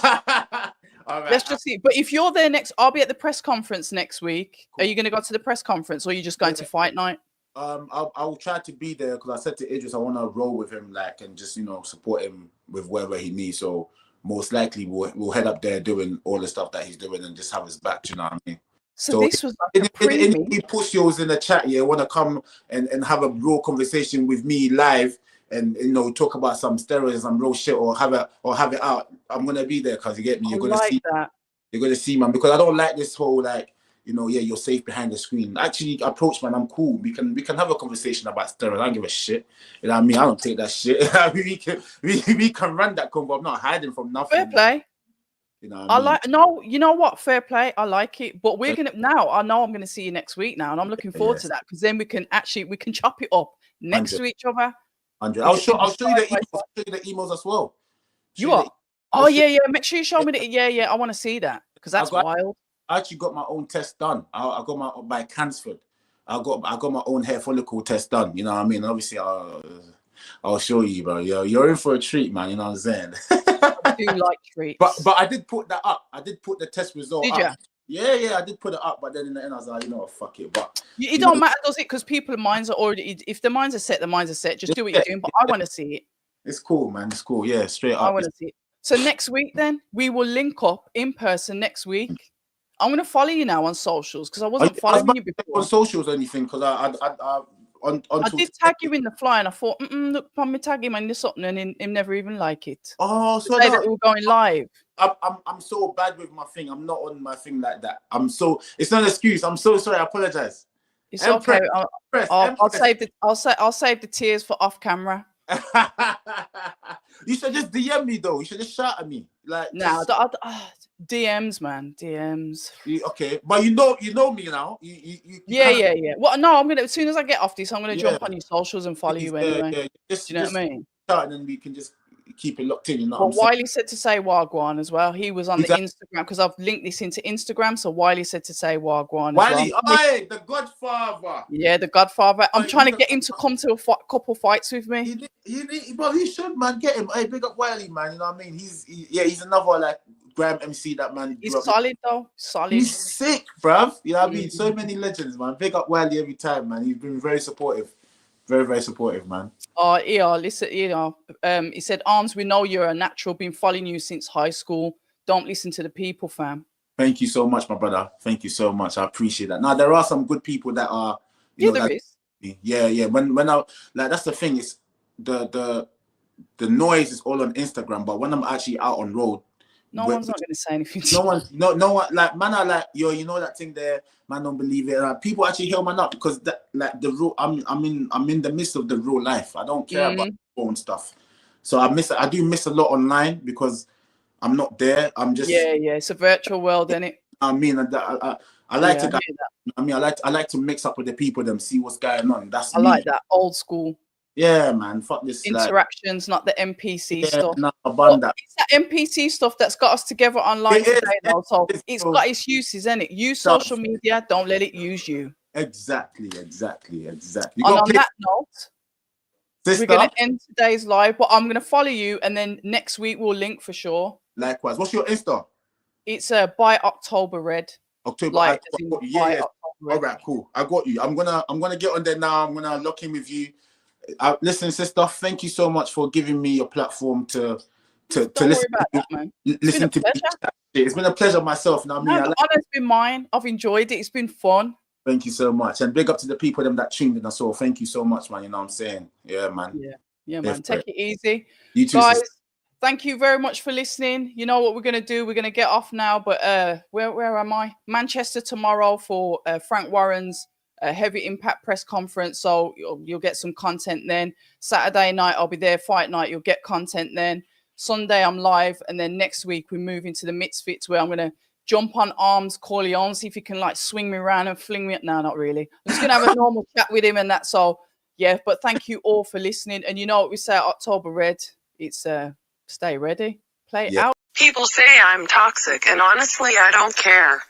All right. Let's just see. But if you're there I'll be at the press conference next week. Cool. Are you going to go to the press conference, or are you just going to fight night? I'll try to be there, because I said to Idris I want to roll with him, like, and just, you know, support him with wherever he needs. So most likely we'll head up there doing all the stuff that he's doing and just have his back. You know what I mean? So this was like any pussies in the chat, want to come and have a real conversation with me live, and, you know, talk about some steroids and real shit, or have it out. I'm gonna be there, because you get me. You're gonna see, man, because I don't like this whole, like, you know, you're safe behind the screen. Actually, approach, man. I'm cool. We can have a conversation about steroids. I don't give a shit. You know what I mean? I don't take that shit. we can run that convo. I'm not hiding from nothing. Fair play. You know what I mean? You know what? Fair play. I like it. But we're gonna now. I know I'm gonna see you next week now, and I'm looking forward to that, because then we can chop it up next to each other. 100. I'll show you the emails. I'll show you the emails as well. You are? Oh yeah. Make sure you show me the. Yeah. I want to see that, because that's wild. I actually got my own test done. I got by Cansford. I got my own hair follicle test done. You know what I mean? Obviously, I'll show you, bro. You're in for a treat, man. You know what I'm saying? I do like treats. But I did put that up. I did put the test result up. Did you? Yeah, I did put it up, but then in the end I was like, you know what, fuck it. But it don't matter, does it? Because people's minds are already. If the minds are set, the minds are set. Just do what you're doing. But I want to see it. It's cool, man. It's cool. Yeah, straight up. I want to see it. So next week, then we will link up in person next week. I'm gonna follow you now on socials, because I wasn't following you before. On socials or anything, because I did tag you in the fly, and I thought, look, I'm tag him and something, and him never even like it. Oh, so that we were going live. I'm so bad with my thing. I'm not on my thing like that. It's not an excuse. I'm so sorry. I apologize. It's okay. I'll save the tears for off camera. You should just DM me though. You should just shout at me. Like, no, DMs, man, DMs. Okay, but you know me now. You yeah. Well, no, I'm gonna, as soon as I get off this, I'm gonna jump on your socials and follow you anyway. Yeah. Just, do you know what I mean? And then we can just keep it locked in. You know. Well, Wiley said to say Wagwan as well. He was on the Instagram because I've linked this into Instagram. So Wiley said to say Wagwan. Wiley, as well. Aye, the Godfather. Yeah, the Godfather. I'm trying to get him to come to a couple fights with me. He should, man. Get him. Hey, big up Wiley, man. You know what I mean? He's another like Graham MC, that man. He's solid though. Solid. He's sick, bruv. You know what I mean? So many legends, man. Big up Wiley every time, man. He's been very supportive. Very, very supportive, man. Oh, yeah, listen, he said, Armz, we know you're a natural, been following you since high school. Don't listen to the people, fam. Thank you so much, my brother. Thank you so much. I appreciate that. Now, there are some good people that are... there is. Yeah. When I... Like, that's the thing, is the noise is all on Instagram, but when I'm actually out on road... No one's not going to say anything. No one, like, man, I like, yo, you know that thing there, man, don't believe it. Like, people actually hear man up because that, like, the real, I'm in the midst of the real life. I don't care about phone stuff. So I do miss a lot online because I'm not there. I'm just it's a virtual world, isn't it? I mean, I like to. I mean, I like to mix up with the people, them see what's going on. I like that old school. Yeah, man. Fuck this interactions, not the NPC stuff. No, it's that NPC stuff that's got us together online today, though. So it's got its uses, isn't it? Use social media. Don't let it use you. Exactly. And on that note, we're going to end today's live. But I'm going to follow you, and then next week we'll link for sure. Likewise. What's your Insta? It's by October Red. October. Like, yeah. All right, cool. I got you. I'm gonna get on there now. I'm gonna lock in with you. Listen, sister, thank you so much for giving me your platform to listen about that, man. Listen to me. It's been a pleasure myself. Now, the honor's been mine. I've enjoyed it. It's been fun. Thank you so much, and big up to the people that tuned in. I saw. Thank you so much, man. You know what I'm saying? Yeah, man. Yeah, man. Take it easy, you too, guys. sister. Thank you very much for listening. You know what we're gonna do? We're gonna get off now. But where am I? Manchester tomorrow for Frank Warren's Heavy Impact press conference, so you'll get some content then. Saturday night I'll be there, fight night, you'll get content then. Sunday I'm live, and then next week we move into the Misfits, where I'm gonna jump on Armz Korleone, see if he can like swing me around and fling me. No, not really. I'm just gonna have a normal chat with him and that. So yeah, but thank you all for listening. And you know what we say at October Red, it's stay ready, play out. People say I'm toxic, and honestly I don't care.